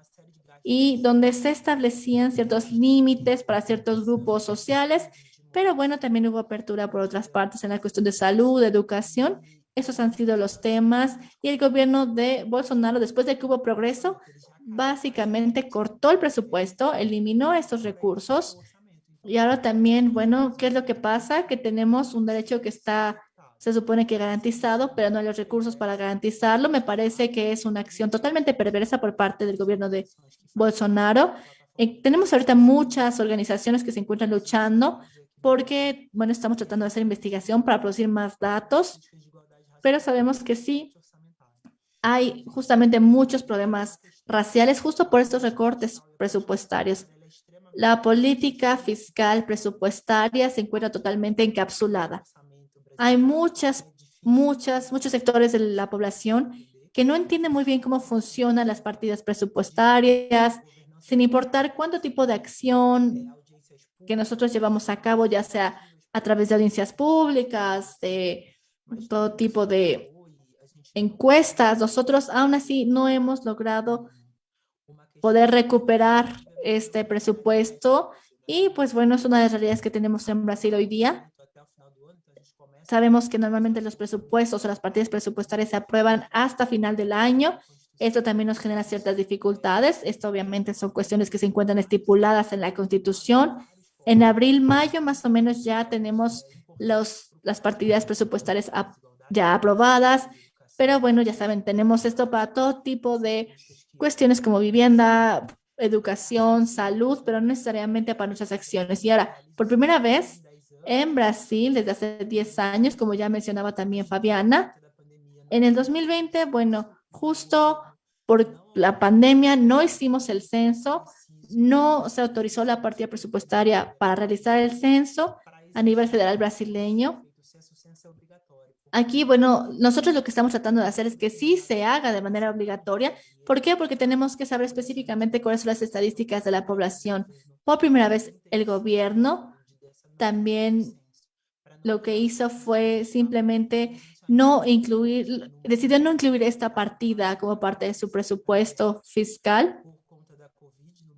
y donde se establecían ciertos límites para ciertos grupos sociales, pero bueno, también hubo apertura por otras partes en la cuestión de salud, de educación. Esos han sido los temas y el gobierno de Bolsonaro, después de que hubo progreso, básicamente cortó el presupuesto, eliminó estos recursos y ahora también, bueno, ¿qué es lo que pasa? Que tenemos un derecho que está, se supone que garantizado, pero no hay los recursos para garantizarlo. Me parece que es una acción totalmente perversa por parte del gobierno de Bolsonaro. Tenemos ahorita muchas organizaciones que se encuentran luchando porque, bueno, estamos tratando de hacer investigación para producir más datos, pero sabemos que sí, hay justamente muchos problemas raciales justo por estos recortes presupuestarios. La política fiscal presupuestaria se encuentra totalmente encapsulada. Hay muchos sectores de la población que no entienden muy bien cómo funcionan las partidas presupuestarias, sin importar cuánto tipo de acción que nosotros llevamos a cabo, ya sea a través de audiencias públicas, de todo tipo de encuestas, nosotros aún así no hemos logrado poder recuperar este presupuesto y pues bueno, es una de las realidades que tenemos en Brasil hoy día. Sabemos que normalmente los presupuestos o las partidas presupuestarias se aprueban hasta final del año. Esto también nos genera ciertas dificultades. Esto obviamente son cuestiones que se encuentran estipuladas en la Constitución. En abril, mayo, más o menos ya tenemos las partidas presupuestarias ya aprobadas, pero bueno, ya saben, tenemos esto para todo tipo de cuestiones como vivienda, educación, salud, pero no necesariamente para nuestras acciones. Y ahora, por primera vez en Brasil, desde hace 10 años, como ya mencionaba también Fabiana, en el 2020, bueno, justo por la pandemia no hicimos el censo, no se autorizó la partida presupuestaria para realizar el censo a nivel federal brasileño. Aquí, bueno, nosotros lo que estamos tratando de hacer es que sí se haga de manera obligatoria. ¿Por qué? Porque tenemos que saber específicamente cuáles son las estadísticas de la población. Por primera vez, el gobierno también lo que hizo fue simplemente decidió no incluir esta partida como parte de su presupuesto fiscal.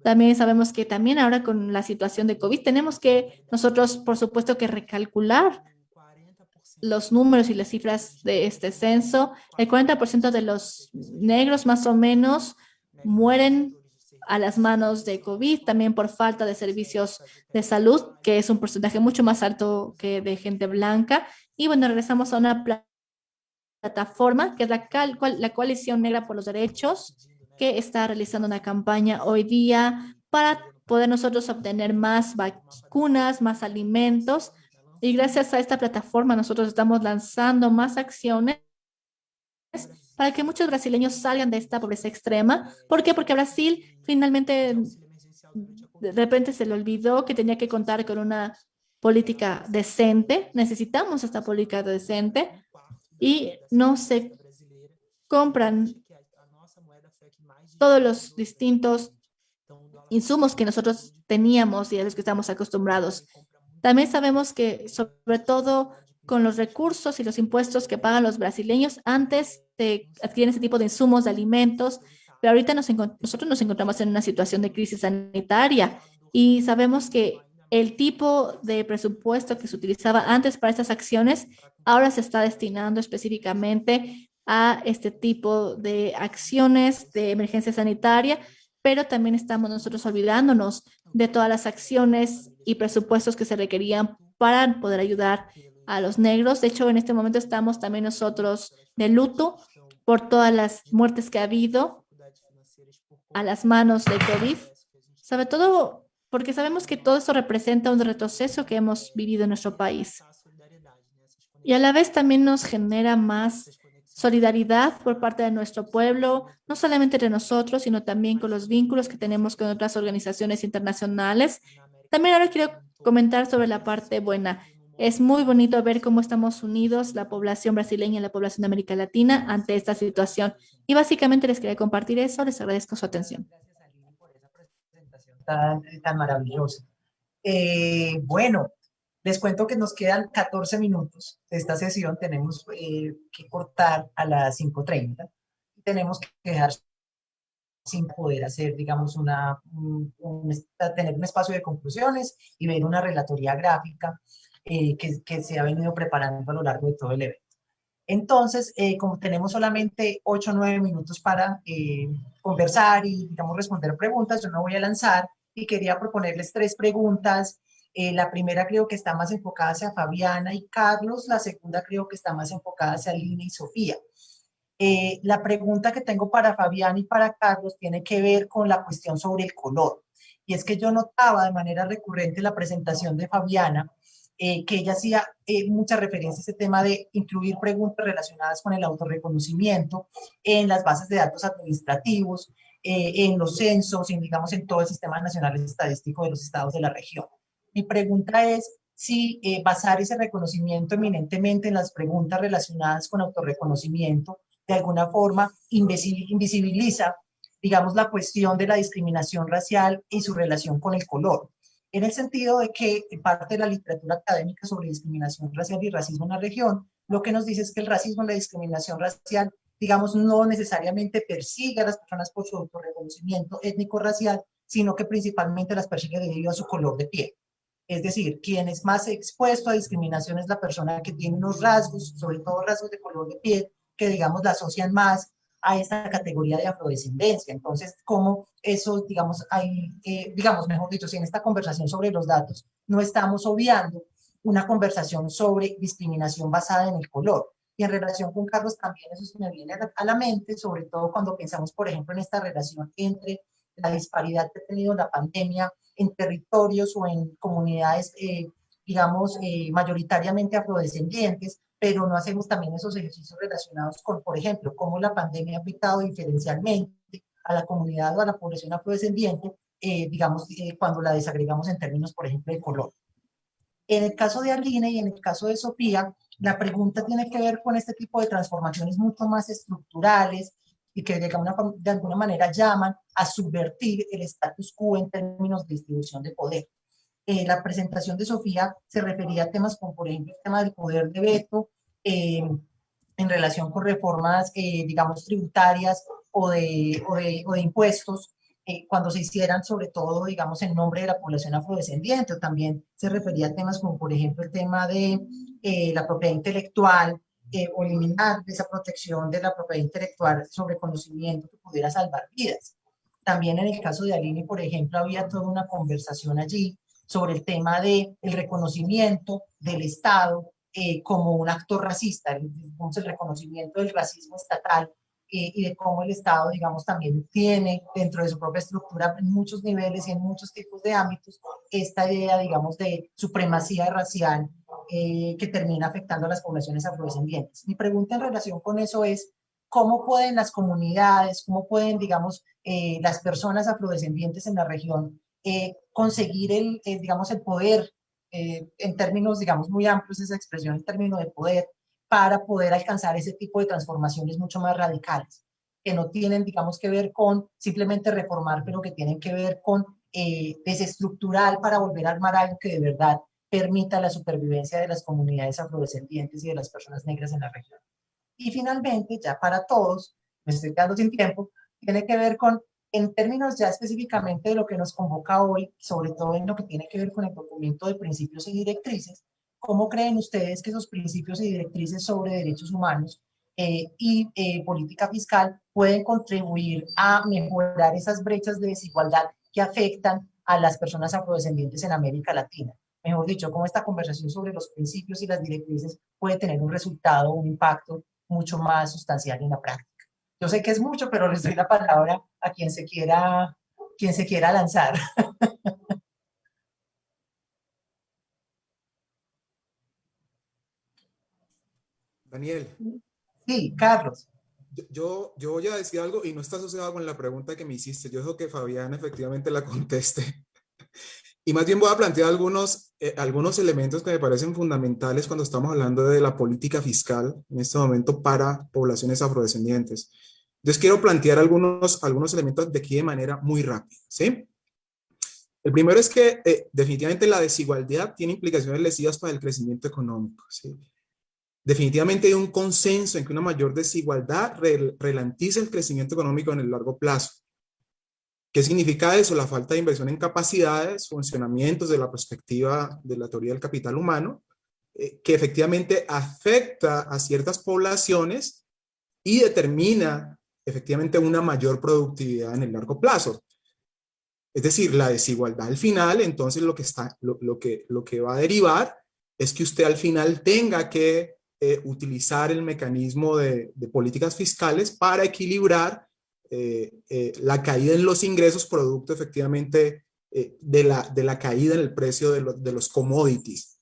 También sabemos que también ahora con la situación de COVID tenemos que nosotros, por supuesto, que recalcular los números y las cifras de este censo. El 40% de los negros más o menos mueren a las manos de COVID, también por falta de servicios de salud, que es un porcentaje mucho más alto que de gente blanca. Y bueno, regresamos a una plataforma que es la Coalición Negra por los Derechos, que está realizando una campaña hoy día para poder nosotros obtener más vacunas, más alimentos. Y gracias a esta plataforma nosotros estamos lanzando más acciones para que muchos brasileños salgan de esta pobreza extrema. ¿Por qué? Porque Brasil finalmente de repente se le olvidó que tenía que contar con una política decente. Necesitamos esta política decente. y no se compran todos los distintos insumos que nosotros teníamos y a los que estamos acostumbrados. También sabemos que, sobre todo con los recursos y los impuestos que pagan los brasileños, antes de adquirir ese tipo de insumos, de alimentos, pero ahorita nosotros nos encontramos en una situación de crisis sanitaria y sabemos que el tipo de presupuesto que se utilizaba antes para estas acciones ahora se está destinando específicamente a este tipo de acciones de emergencia sanitaria, pero también estamos nosotros olvidándonos de todas las acciones y presupuestos que se requerían para poder ayudar a los negros. De hecho, en este momento estamos también nosotros de luto por todas las muertes que ha habido a las manos de COVID, sobre todo porque sabemos que todo esto representa un retroceso que hemos vivido en nuestro país. Y a la vez también nos genera más solidaridad por parte de nuestro pueblo, no solamente entre nosotros, sino también con los vínculos que tenemos con otras organizaciones internacionales. También ahora quiero comentar sobre la parte buena. Es muy bonito ver cómo estamos unidos, la población brasileña y la población de América Latina, ante esta situación. Y básicamente les quería compartir eso. Les agradezco su atención. Gracias, Aline, por esa presentación tan maravillosa. Bueno, les cuento que nos quedan 14 minutos de esta sesión. Tenemos que cortar a las 5:30. Tenemos que dejar sin poder hacer, digamos, tener un espacio de conclusiones y ver una relatoría gráfica que se ha venido preparando a lo largo de todo el evento. Entonces, como tenemos solamente 8 o 9 minutos para conversar y, digamos, responder preguntas, yo me voy a lanzar y quería proponerles 3 preguntas. La primera creo que está más enfocada hacia Fabiana y Carlos, la segunda creo que está más enfocada hacia Lina y Sofía. La pregunta que tengo para Fabián y para Carlos tiene que ver con la cuestión sobre el color. Y es que yo notaba de manera recurrente en la presentación de Fabiana que ella hacía mucha referencia a este tema de incluir preguntas relacionadas con el autorreconocimiento en las bases de datos administrativos, en los censos, digamos, en todo el Sistema Nacional Estadístico de los estados de la región. Mi pregunta es si basar ese reconocimiento eminentemente en las preguntas relacionadas con autorreconocimiento de alguna forma invisibiliza, digamos, la cuestión de la discriminación racial y su relación con el color, en el sentido de que parte de la literatura académica sobre discriminación racial y racismo en la región, lo que nos dice es que el racismo y la discriminación racial, digamos, no necesariamente persigue a las personas por su autorreconocimiento étnico-racial, sino que principalmente las persigue debido a su color de piel. Es decir, quien es más expuesto a discriminación es la persona que tiene unos rasgos, sobre todo rasgos de color de piel, que digamos la asocian más a esta categoría de afrodescendencia. Entonces, ¿cómo eso, digamos, hay, digamos, mejor dicho, si en esta conversación sobre los datos no estamos obviando una conversación sobre discriminación basada en el color? Y en relación con Carlos también eso se me viene a la mente, sobre todo cuando pensamos, por ejemplo, en esta relación entre la disparidad que ha tenido la pandemia en territorios o en comunidades, digamos, mayoritariamente afrodescendientes, pero no hacemos también esos ejercicios relacionados con, por ejemplo, cómo la pandemia ha afectado diferencialmente a la comunidad o a la población afrodescendiente, digamos, cuando la desagregamos en términos, por ejemplo, de color. En el caso de Arline y en el caso de Sofía, la pregunta tiene que ver con este tipo de transformaciones mucho más estructurales y que de alguna manera llaman a subvertir el status quo en términos de distribución de poder. La presentación de Sofía se refería a temas como, por ejemplo, el tema del poder de veto en relación con reformas, digamos, tributarias o de impuestos, cuando se hicieran, sobre todo, digamos, en nombre de la población afrodescendiente. O también se refería a temas como, por ejemplo, el tema de la propiedad intelectual, o eliminar esa protección de la propiedad intelectual sobre conocimiento que pudiera salvar vidas. También en el caso de Aline, por ejemplo, había toda una conversación allí sobre el tema del reconocimiento del Estado como un actor racista, el reconocimiento del racismo estatal y de cómo el Estado, digamos, también tiene dentro de su propia estructura en muchos niveles y en muchos tipos de ámbitos esta idea, digamos, de supremacía racial que termina afectando a las poblaciones afrodescendientes. Mi pregunta en relación con eso es, ¿cómo pueden las comunidades, cómo pueden, digamos, las personas afrodescendientes en la región conseguir digamos, el poder, en términos, digamos, muy amplios, esa expresión, en términos de poder, para poder alcanzar ese tipo de transformaciones mucho más radicales, que no tienen, digamos, que ver con simplemente reformar, pero que tienen que ver con desestructurar para volver a armar algo que de verdad permita la supervivencia de las comunidades afrodescendientes y de las personas negras en la región. Y finalmente, ya para todos, me estoy quedando sin tiempo, tiene que ver con, en términos ya específicamente de lo que nos convoca hoy, sobre todo en lo que tiene que ver con el documento de principios y directrices, ¿cómo creen ustedes que esos principios y directrices sobre derechos humanos política fiscal pueden contribuir a mejorar esas brechas de desigualdad que afectan a las personas afrodescendientes en América Latina? Mejor dicho, cómo esta conversación sobre los principios y las directrices puede tener un resultado, un impacto mucho más sustancial en la práctica. Yo sé que es mucho, pero les doy la palabra a quien se quiera lanzar. Daniel, Sí, Carlos. yo voy a decir algo y no está asociado con la pregunta que me hiciste. Yo dejo que Fabián efectivamente la conteste. Y más bien voy a plantear algunos elementos que me parecen fundamentales cuando estamos hablando de la política fiscal en este momento para poblaciones afrodescendientes. Entonces quiero plantear algunos elementos de aquí de manera muy rápida, ¿sí? El primero es que definitivamente la desigualdad tiene implicaciones lesivas para el crecimiento económico, ¿sí? Definitivamente hay un consenso en que una mayor desigualdad ralentiza el crecimiento económico en el largo plazo. ¿Qué significa eso? La falta de inversión en capacidades, funcionamientos de la perspectiva de la teoría del capital humano, que efectivamente afecta a ciertas poblaciones y determina efectivamente una mayor productividad en el largo plazo. Es decir, la desigualdad al final, entonces lo que va a derivar es que usted al final tenga que utilizar el mecanismo de políticas fiscales para equilibrar la caída en los ingresos producto efectivamente de la caída en el precio de los commodities.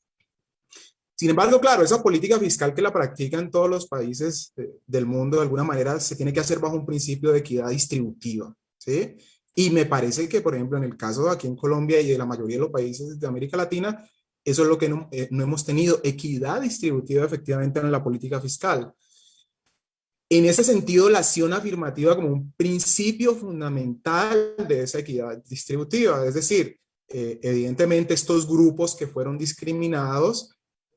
Sin embargo, claro, esa política fiscal que la practican todos los países del mundo de alguna manera se tiene que hacer bajo un principio de equidad distributiva, ¿sí? Y me parece que, por ejemplo, en el caso de aquí en Colombia y de la mayoría de los países de América Latina, eso es lo que no hemos tenido, equidad distributiva efectivamente en la política fiscal. En ese sentido, la acción afirmativa como un principio fundamental de esa equidad distributiva, es decir, evidentemente estos grupos que fueron discriminados,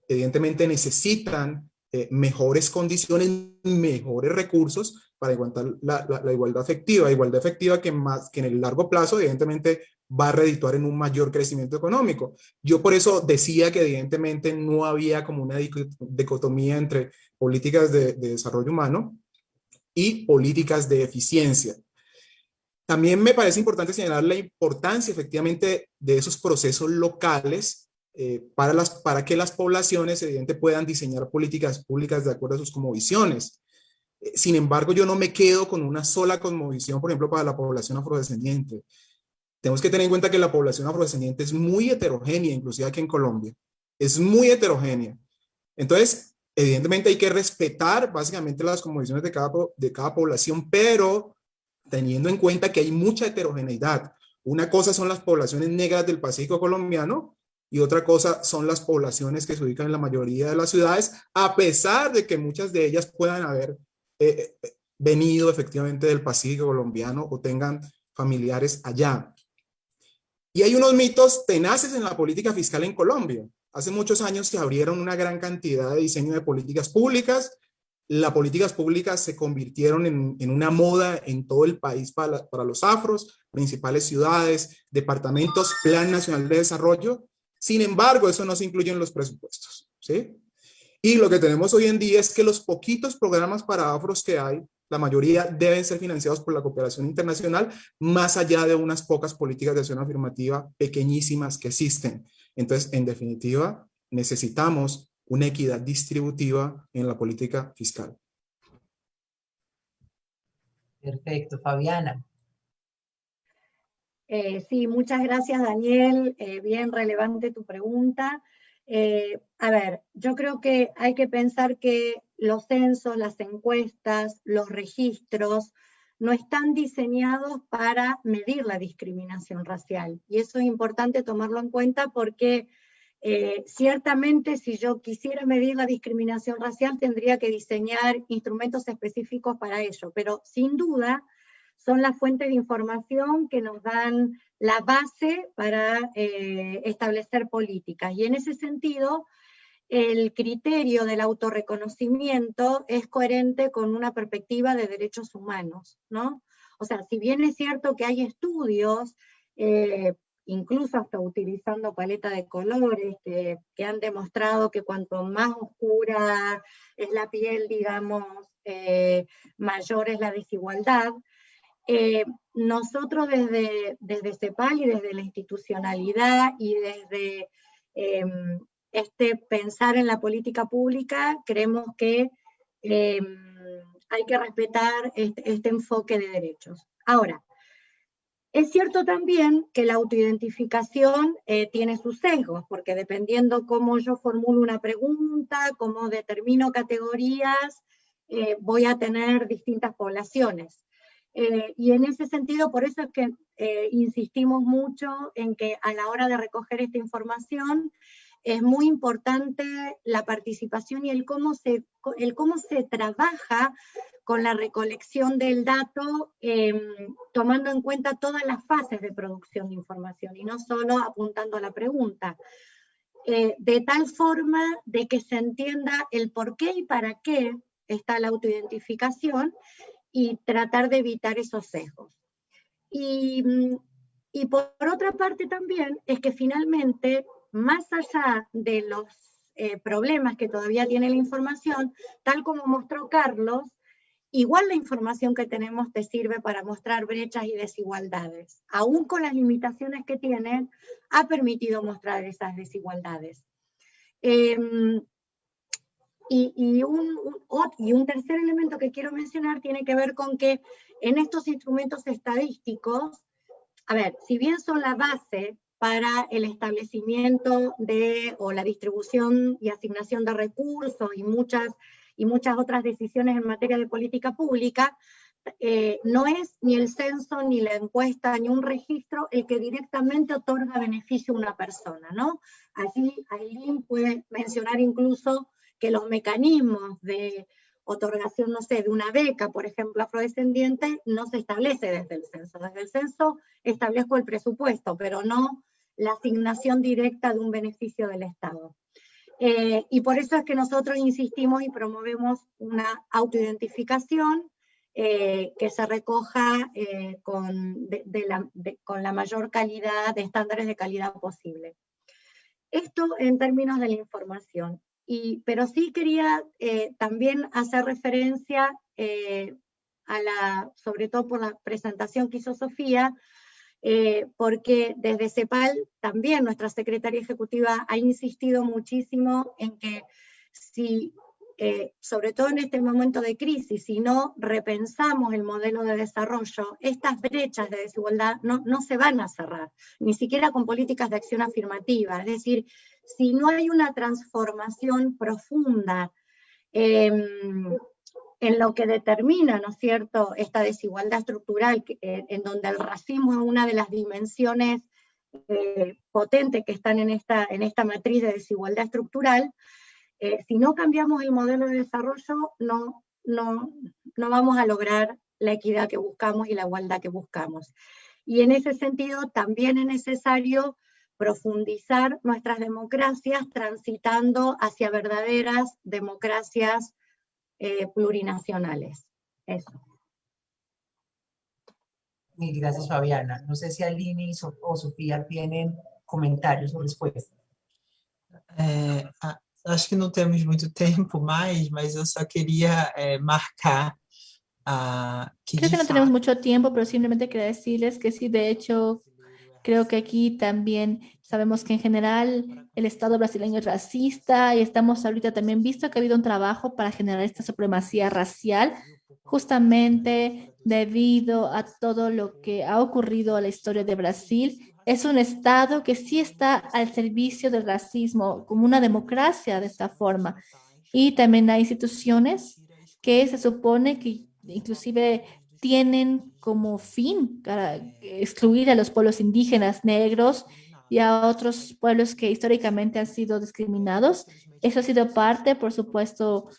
evidentemente necesitan mejores condiciones, mejores recursos para aguantar la igualdad efectiva que más que en el largo plazo, evidentemente va a redituar en un mayor crecimiento económico. Yo por eso decía que evidentemente no había como una dicotomía entre políticas de desarrollo humano y políticas de eficiencia. También me parece importante señalar la importancia efectivamente de esos procesos locales para que las poblaciones evidentemente puedan diseñar políticas públicas de acuerdo a sus cosmovisiones. Sin embargo, yo no me quedo con una sola cosmovisión, por ejemplo, para la población afrodescendiente. Tenemos que tener en cuenta que la población afrodescendiente es muy heterogénea, inclusive aquí en Colombia. Es muy heterogénea. Entonces, evidentemente hay que respetar básicamente las cosmovisiones de cada población, pero teniendo en cuenta que hay mucha heterogeneidad. Una cosa son las poblaciones negras del Pacífico colombiano y otra cosa son las poblaciones que se ubican en la mayoría de las ciudades, a pesar de que muchas de ellas puedan haber venido efectivamente del Pacífico colombiano o tengan familiares allá. Y hay unos mitos tenaces en la política fiscal en Colombia. Hace muchos años se abrieron una gran cantidad de diseño de políticas públicas. Las políticas públicas se convirtieron en una moda en todo el país para los afros, principales ciudades, departamentos, Plan Nacional de Desarrollo. Sin embargo, eso no se incluye en los presupuestos, ¿sí? Y lo que tenemos hoy en día es que los poquitos programas para afros que hay, la mayoría deben ser financiados por la cooperación internacional, más allá de unas pocas políticas de acción afirmativa pequeñísimas que existen. Entonces, en definitiva, necesitamos una equidad distributiva en la política fiscal. Perfecto, Fabiana. Sí, muchas gracias, Daniel. Bien relevante tu pregunta. A ver, yo creo que hay que pensar que los censos, las encuestas, los registros no están diseñados para medir la discriminación racial. Y eso es importante tomarlo en cuenta porque Ciertamente, si yo quisiera medir la discriminación racial, tendría que diseñar instrumentos específicos para ello, pero sin duda son las fuentes de información que nos dan la base para establecer políticas. Y en ese sentido, el criterio del autorreconocimiento es coherente con una perspectiva de derechos humanos, ¿no? O sea, si bien es cierto que hay estudios, incluso hasta utilizando paleta de colores, que han demostrado que cuanto más oscura es la piel, digamos, mayor es la desigualdad. Nosotros desde CEPAL y desde la institucionalidad y desde pensar en la política pública, creemos que hay que respetar este enfoque de derechos. Ahora, es cierto también que la autoidentificación tiene sus sesgos, porque dependiendo cómo yo formulo una pregunta, cómo determino categorías, voy a tener distintas poblaciones. Y en ese sentido, por eso es que insistimos mucho en que a la hora de recoger esta información, es muy importante la participación y el cómo se trabaja con la recolección del dato, tomando en cuenta todas las fases de producción de información y no solo apuntando a la pregunta. De tal forma de que se entienda el por qué y para qué está la autoidentificación y tratar de evitar esos sesgos. Y por otra parte también es que finalmente, más allá de los problemas que todavía tiene la información, tal como mostró Carlos, igual la información que tenemos te sirve para mostrar brechas y desigualdades. Aún con las limitaciones que tiene, ha permitido mostrar esas desigualdades. Y un tercer elemento que quiero mencionar tiene que ver con que en estos instrumentos estadísticos, a ver, si bien son la base para el establecimiento o la distribución y asignación de recursos y muchas otras decisiones en materia de política pública, no es ni el censo, ni la encuesta, ni un registro el que directamente otorga beneficio a una persona, ¿no? Allí Ailín puede mencionar incluso que los mecanismos de otorgación, no sé, de una beca, por ejemplo, afrodescendiente, no se establece desde el censo. Desde el censo establezco el presupuesto, pero no la asignación directa de un beneficio del Estado. Y por eso es que nosotros insistimos y promovemos una autoidentificación que se recoja con la mayor calidad, de estándares de calidad posible. Esto en términos de la información. Pero sí quería también hacer referencia sobre todo por la presentación que hizo Sofía, porque desde CEPAL también nuestra secretaria ejecutiva ha insistido muchísimo en que sobre todo en este momento de crisis, si no repensamos el modelo de desarrollo, estas brechas de desigualdad no se van a cerrar, ni siquiera con políticas de acción afirmativa. Es decir, si no hay una transformación profunda en lo que determina, ¿no es cierto?, esta desigualdad estructural, en donde el racismo es una de las dimensiones potentes que están en esta matriz de desigualdad estructural. Si no cambiamos el modelo de desarrollo, no vamos a lograr la equidad que buscamos y la igualdad que buscamos. Y en ese sentido también es necesario profundizar nuestras democracias transitando hacia verdaderas democracias plurinacionales. Eso. Mil gracias, Fabiana. No sé si Aline o Sofía tienen comentarios o respuestas. Acho que não temos muito tempo mais, mas eu só queria marcar que Creo que no tenemos mucho tiempo, pero simplemente quería decirles que sí, de hecho, creo que aquí también sabemos que en general el Estado brasileño es racista y estamos ahorita también visto que ha habido un trabajo para generar esta supremacía racial, justamente debido a todo lo que ha ocurrido a la historia de Brasil. Es un Estado que sí está al servicio del racismo, como una democracia de esta forma. Y también hay instituciones que se supone que inclusive tienen como fin para excluir a los pueblos indígenas negros y a otros pueblos que históricamente han sido discriminados. Eso ha sido parte, por supuesto,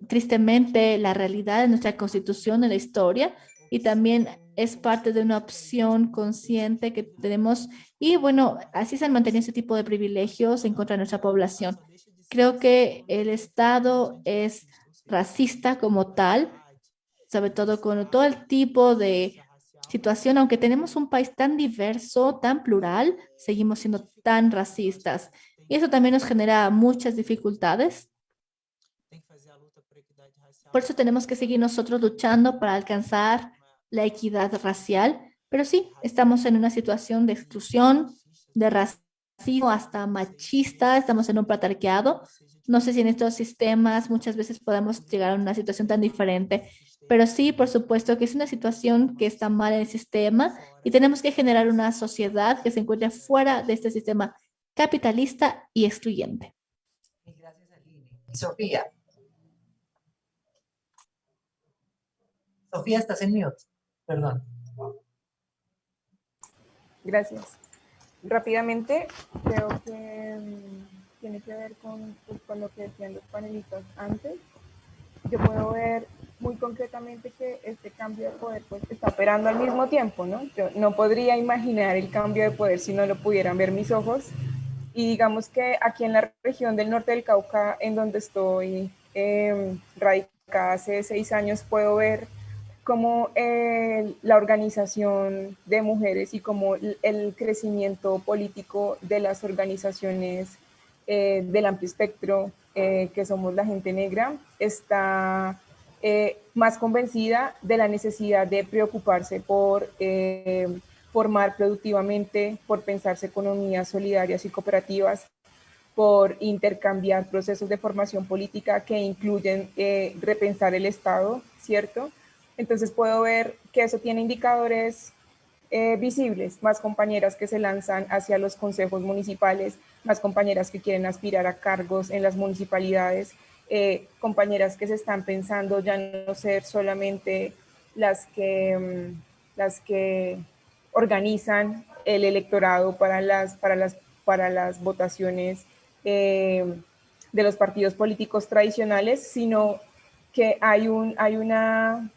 tristemente, la realidad de nuestra constitución, de la historia, y también es parte de una opción consciente que tenemos. Y bueno, así se han mantenido ese tipo de privilegios en contra de nuestra población. Creo que el Estado es racista como tal, sobre todo con todo el tipo de situación, aunque tenemos un país tan diverso, tan plural, seguimos siendo tan racistas. Y eso también nos genera muchas dificultades. Por eso tenemos que seguir nosotros luchando para alcanzar la equidad racial. Pero sí, estamos en una situación de exclusión, de racismo, hasta machista, estamos en un patriarcado. No sé si en estos sistemas muchas veces podemos llegar a una situación tan diferente, pero sí, por supuesto que es una situación que está mal en el sistema y tenemos que generar una sociedad que se encuentre fuera de este sistema capitalista y excluyente. Gracias, Aline. Sofía. Sofía, estás en mute. Perdón. Gracias. Rápidamente, creo que tiene que ver con lo que decían los panelistas antes. Yo puedo ver muy concretamente que este cambio de poder pues, está operando al mismo tiempo, ¿no? Yo no podría imaginar el cambio de poder si no lo pudieran ver mis ojos. Y digamos que aquí en la región del norte del Cauca, en donde estoy radicada hace 6 años, puedo ver cómo la organización de mujeres y cómo el crecimiento político de las organizaciones del amplio espectro, que somos la gente negra, está más convencida de la necesidad de preocuparse por formar productivamente, por pensarse economías solidarias y cooperativas, por intercambiar procesos de formación política que incluyen repensar el Estado, ¿cierto? Entonces puedo ver que eso tiene indicadores visibles, más compañeras que se lanzan hacia los consejos municipales, más compañeras que quieren aspirar a cargos en las municipalidades, compañeras que se están pensando ya no ser solamente las que organizan el electorado para las votaciones de los partidos políticos tradicionales, sino que hay una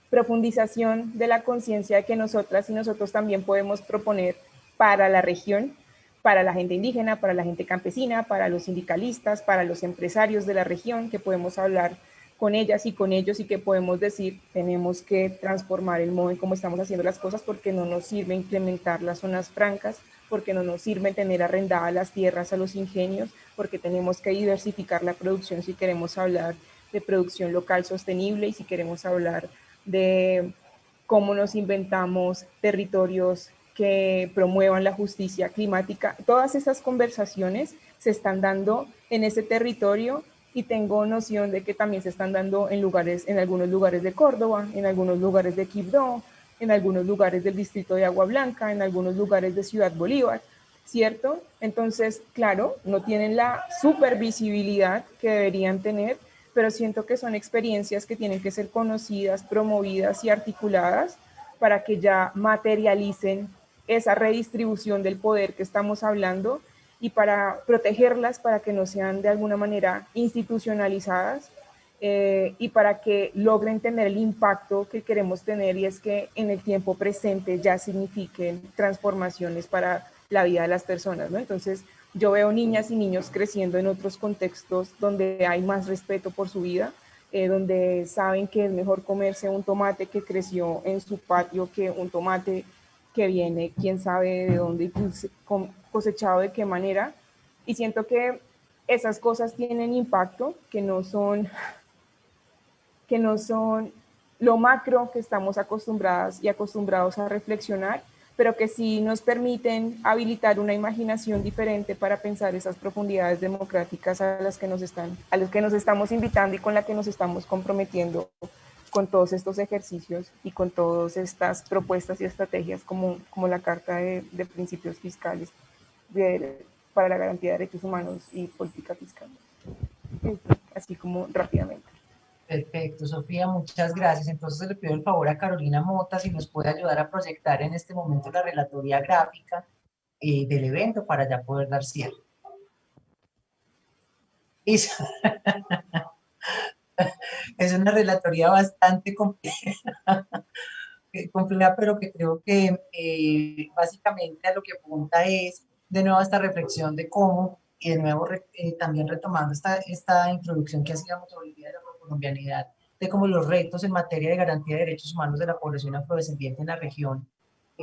profundización de la conciencia de que nosotras y nosotros también podemos proponer para la región, para la gente indígena, para la gente campesina, para los sindicalistas, para los empresarios de la región, que podemos hablar con ellas y con ellos y que podemos decir, tenemos que transformar el modo en cómo estamos haciendo las cosas porque no nos sirve implementar las zonas francas, porque no nos sirve tener arrendadas las tierras a los ingenios, porque tenemos que diversificar la producción si queremos hablar de producción local sostenible y si queremos hablar de cómo nos inventamos territorios que promuevan la justicia climática. Todas esas conversaciones se están dando en ese territorio y tengo noción de que también se están dando en algunos lugares de Córdoba, en algunos lugares de Quibdó, en algunos lugares del distrito de Agua Blanca, en algunos lugares de Ciudad Bolívar, ¿cierto? Entonces, claro, no tienen la supervisibilidad que deberían tener, pero siento que son experiencias que tienen que ser conocidas, promovidas y articuladas para que ya materialicen esa redistribución del poder que estamos hablando y para protegerlas, para que no sean de alguna manera institucionalizadas y para que logren tener el impacto que queremos tener, y es que en el tiempo presente ya signifiquen transformaciones para la vida de las personas, ¿no? Entonces, yo veo niñas y niños creciendo en otros contextos donde hay más respeto por su vida, donde saben que es mejor comerse un tomate que creció en su patio que un tomate que viene, quién sabe de dónde, cosechado de qué manera. Y siento que esas cosas tienen impacto, que no son lo macro que estamos acostumbradas y acostumbrados a reflexionar, pero que sí nos permiten habilitar una imaginación diferente para pensar esas profundidades democráticas a las que nos estamos invitando y con las que nos estamos comprometiendo con todos estos ejercicios y con todas estas propuestas y estrategias como la Carta de Principios Fiscales para la garantía de derechos humanos y política fiscal. Así como rápidamente. Perfecto, Sofía, muchas gracias. Entonces le pido el favor a Carolina Mota si nos puede ayudar a proyectar en este momento la relatoría gráfica del evento para ya poder dar cierre. Es, es una relatoría bastante compleja, pero que creo que básicamente a lo que apunta es de nuevo esta reflexión de cómo, y de nuevo también retomando esta introducción que hacíamos sobre el Día de la Colombianidad, de cómo los retos en materia de garantía de derechos humanos de la población afrodescendiente en la región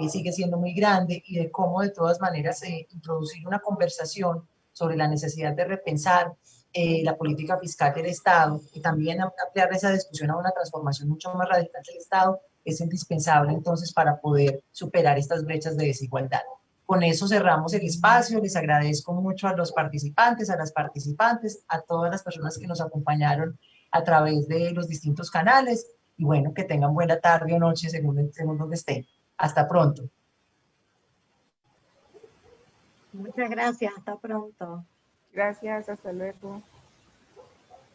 sigue siendo muy grande, y de cómo de todas maneras introducir una conversación sobre la necesidad de repensar la política fiscal del Estado y también ampliar esa discusión a una transformación mucho más radical del Estado es indispensable entonces para poder superar estas brechas de desigualdad. Con eso cerramos el espacio. Les agradezco mucho a los participantes, a las participantes, a todas las personas que nos acompañaron a través de los distintos canales, y bueno, que tengan buena tarde o noche según donde estén. Hasta pronto. Muchas gracias, hasta pronto. Gracias, hasta luego.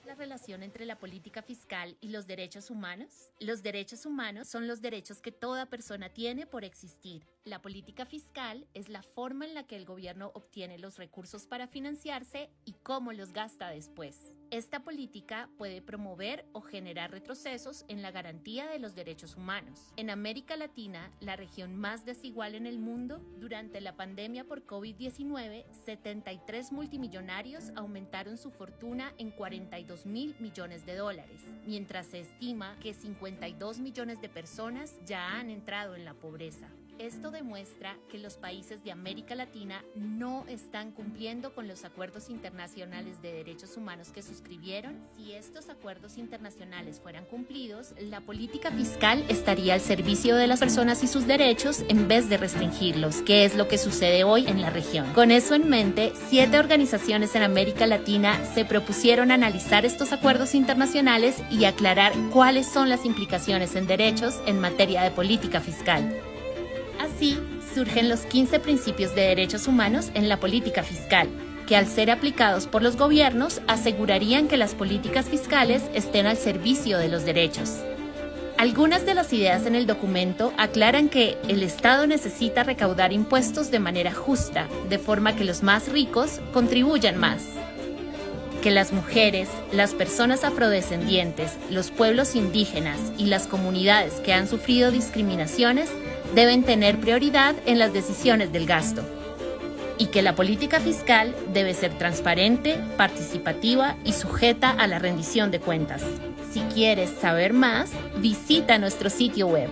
La relación entre la política fiscal y los derechos humanos. Los derechos humanos son los derechos que toda persona tiene por existir. La política fiscal es la forma en la que el gobierno obtiene los recursos para financiarse y cómo los gasta después. Esta política puede promover o generar retrocesos en la garantía de los derechos humanos. En América Latina, la región más desigual en el mundo, durante la pandemia por COVID-19, 73 multimillonarios aumentaron su fortuna en 42.000 millones de dólares, mientras se estima que 52 millones de personas ya han entrado en la pobreza. Esto demuestra que los países de América Latina no están cumpliendo con los acuerdos internacionales de derechos humanos que suscribieron. Si estos acuerdos internacionales fueran cumplidos, la política fiscal estaría al servicio de las personas y sus derechos en vez de restringirlos, que es lo que sucede hoy en la región. Con eso en mente, 7 organizaciones en América Latina se propusieron analizar estos acuerdos internacionales y aclarar cuáles son las implicaciones en derechos en materia de política fiscal. Así, surgen los 15 principios de derechos humanos en la política fiscal, que al ser aplicados por los gobiernos asegurarían que las políticas fiscales estén al servicio de los derechos. Algunas de las ideas en el documento aclaran que el Estado necesita recaudar impuestos de manera justa, de forma que los más ricos contribuyan más. Que las mujeres, las personas afrodescendientes, los pueblos indígenas y las comunidades que han sufrido discriminaciones deben tener prioridad en las decisiones del gasto, y que la política fiscal debe ser transparente, participativa y sujeta a la rendición de cuentas. Si quieres saber más, visita nuestro sitio web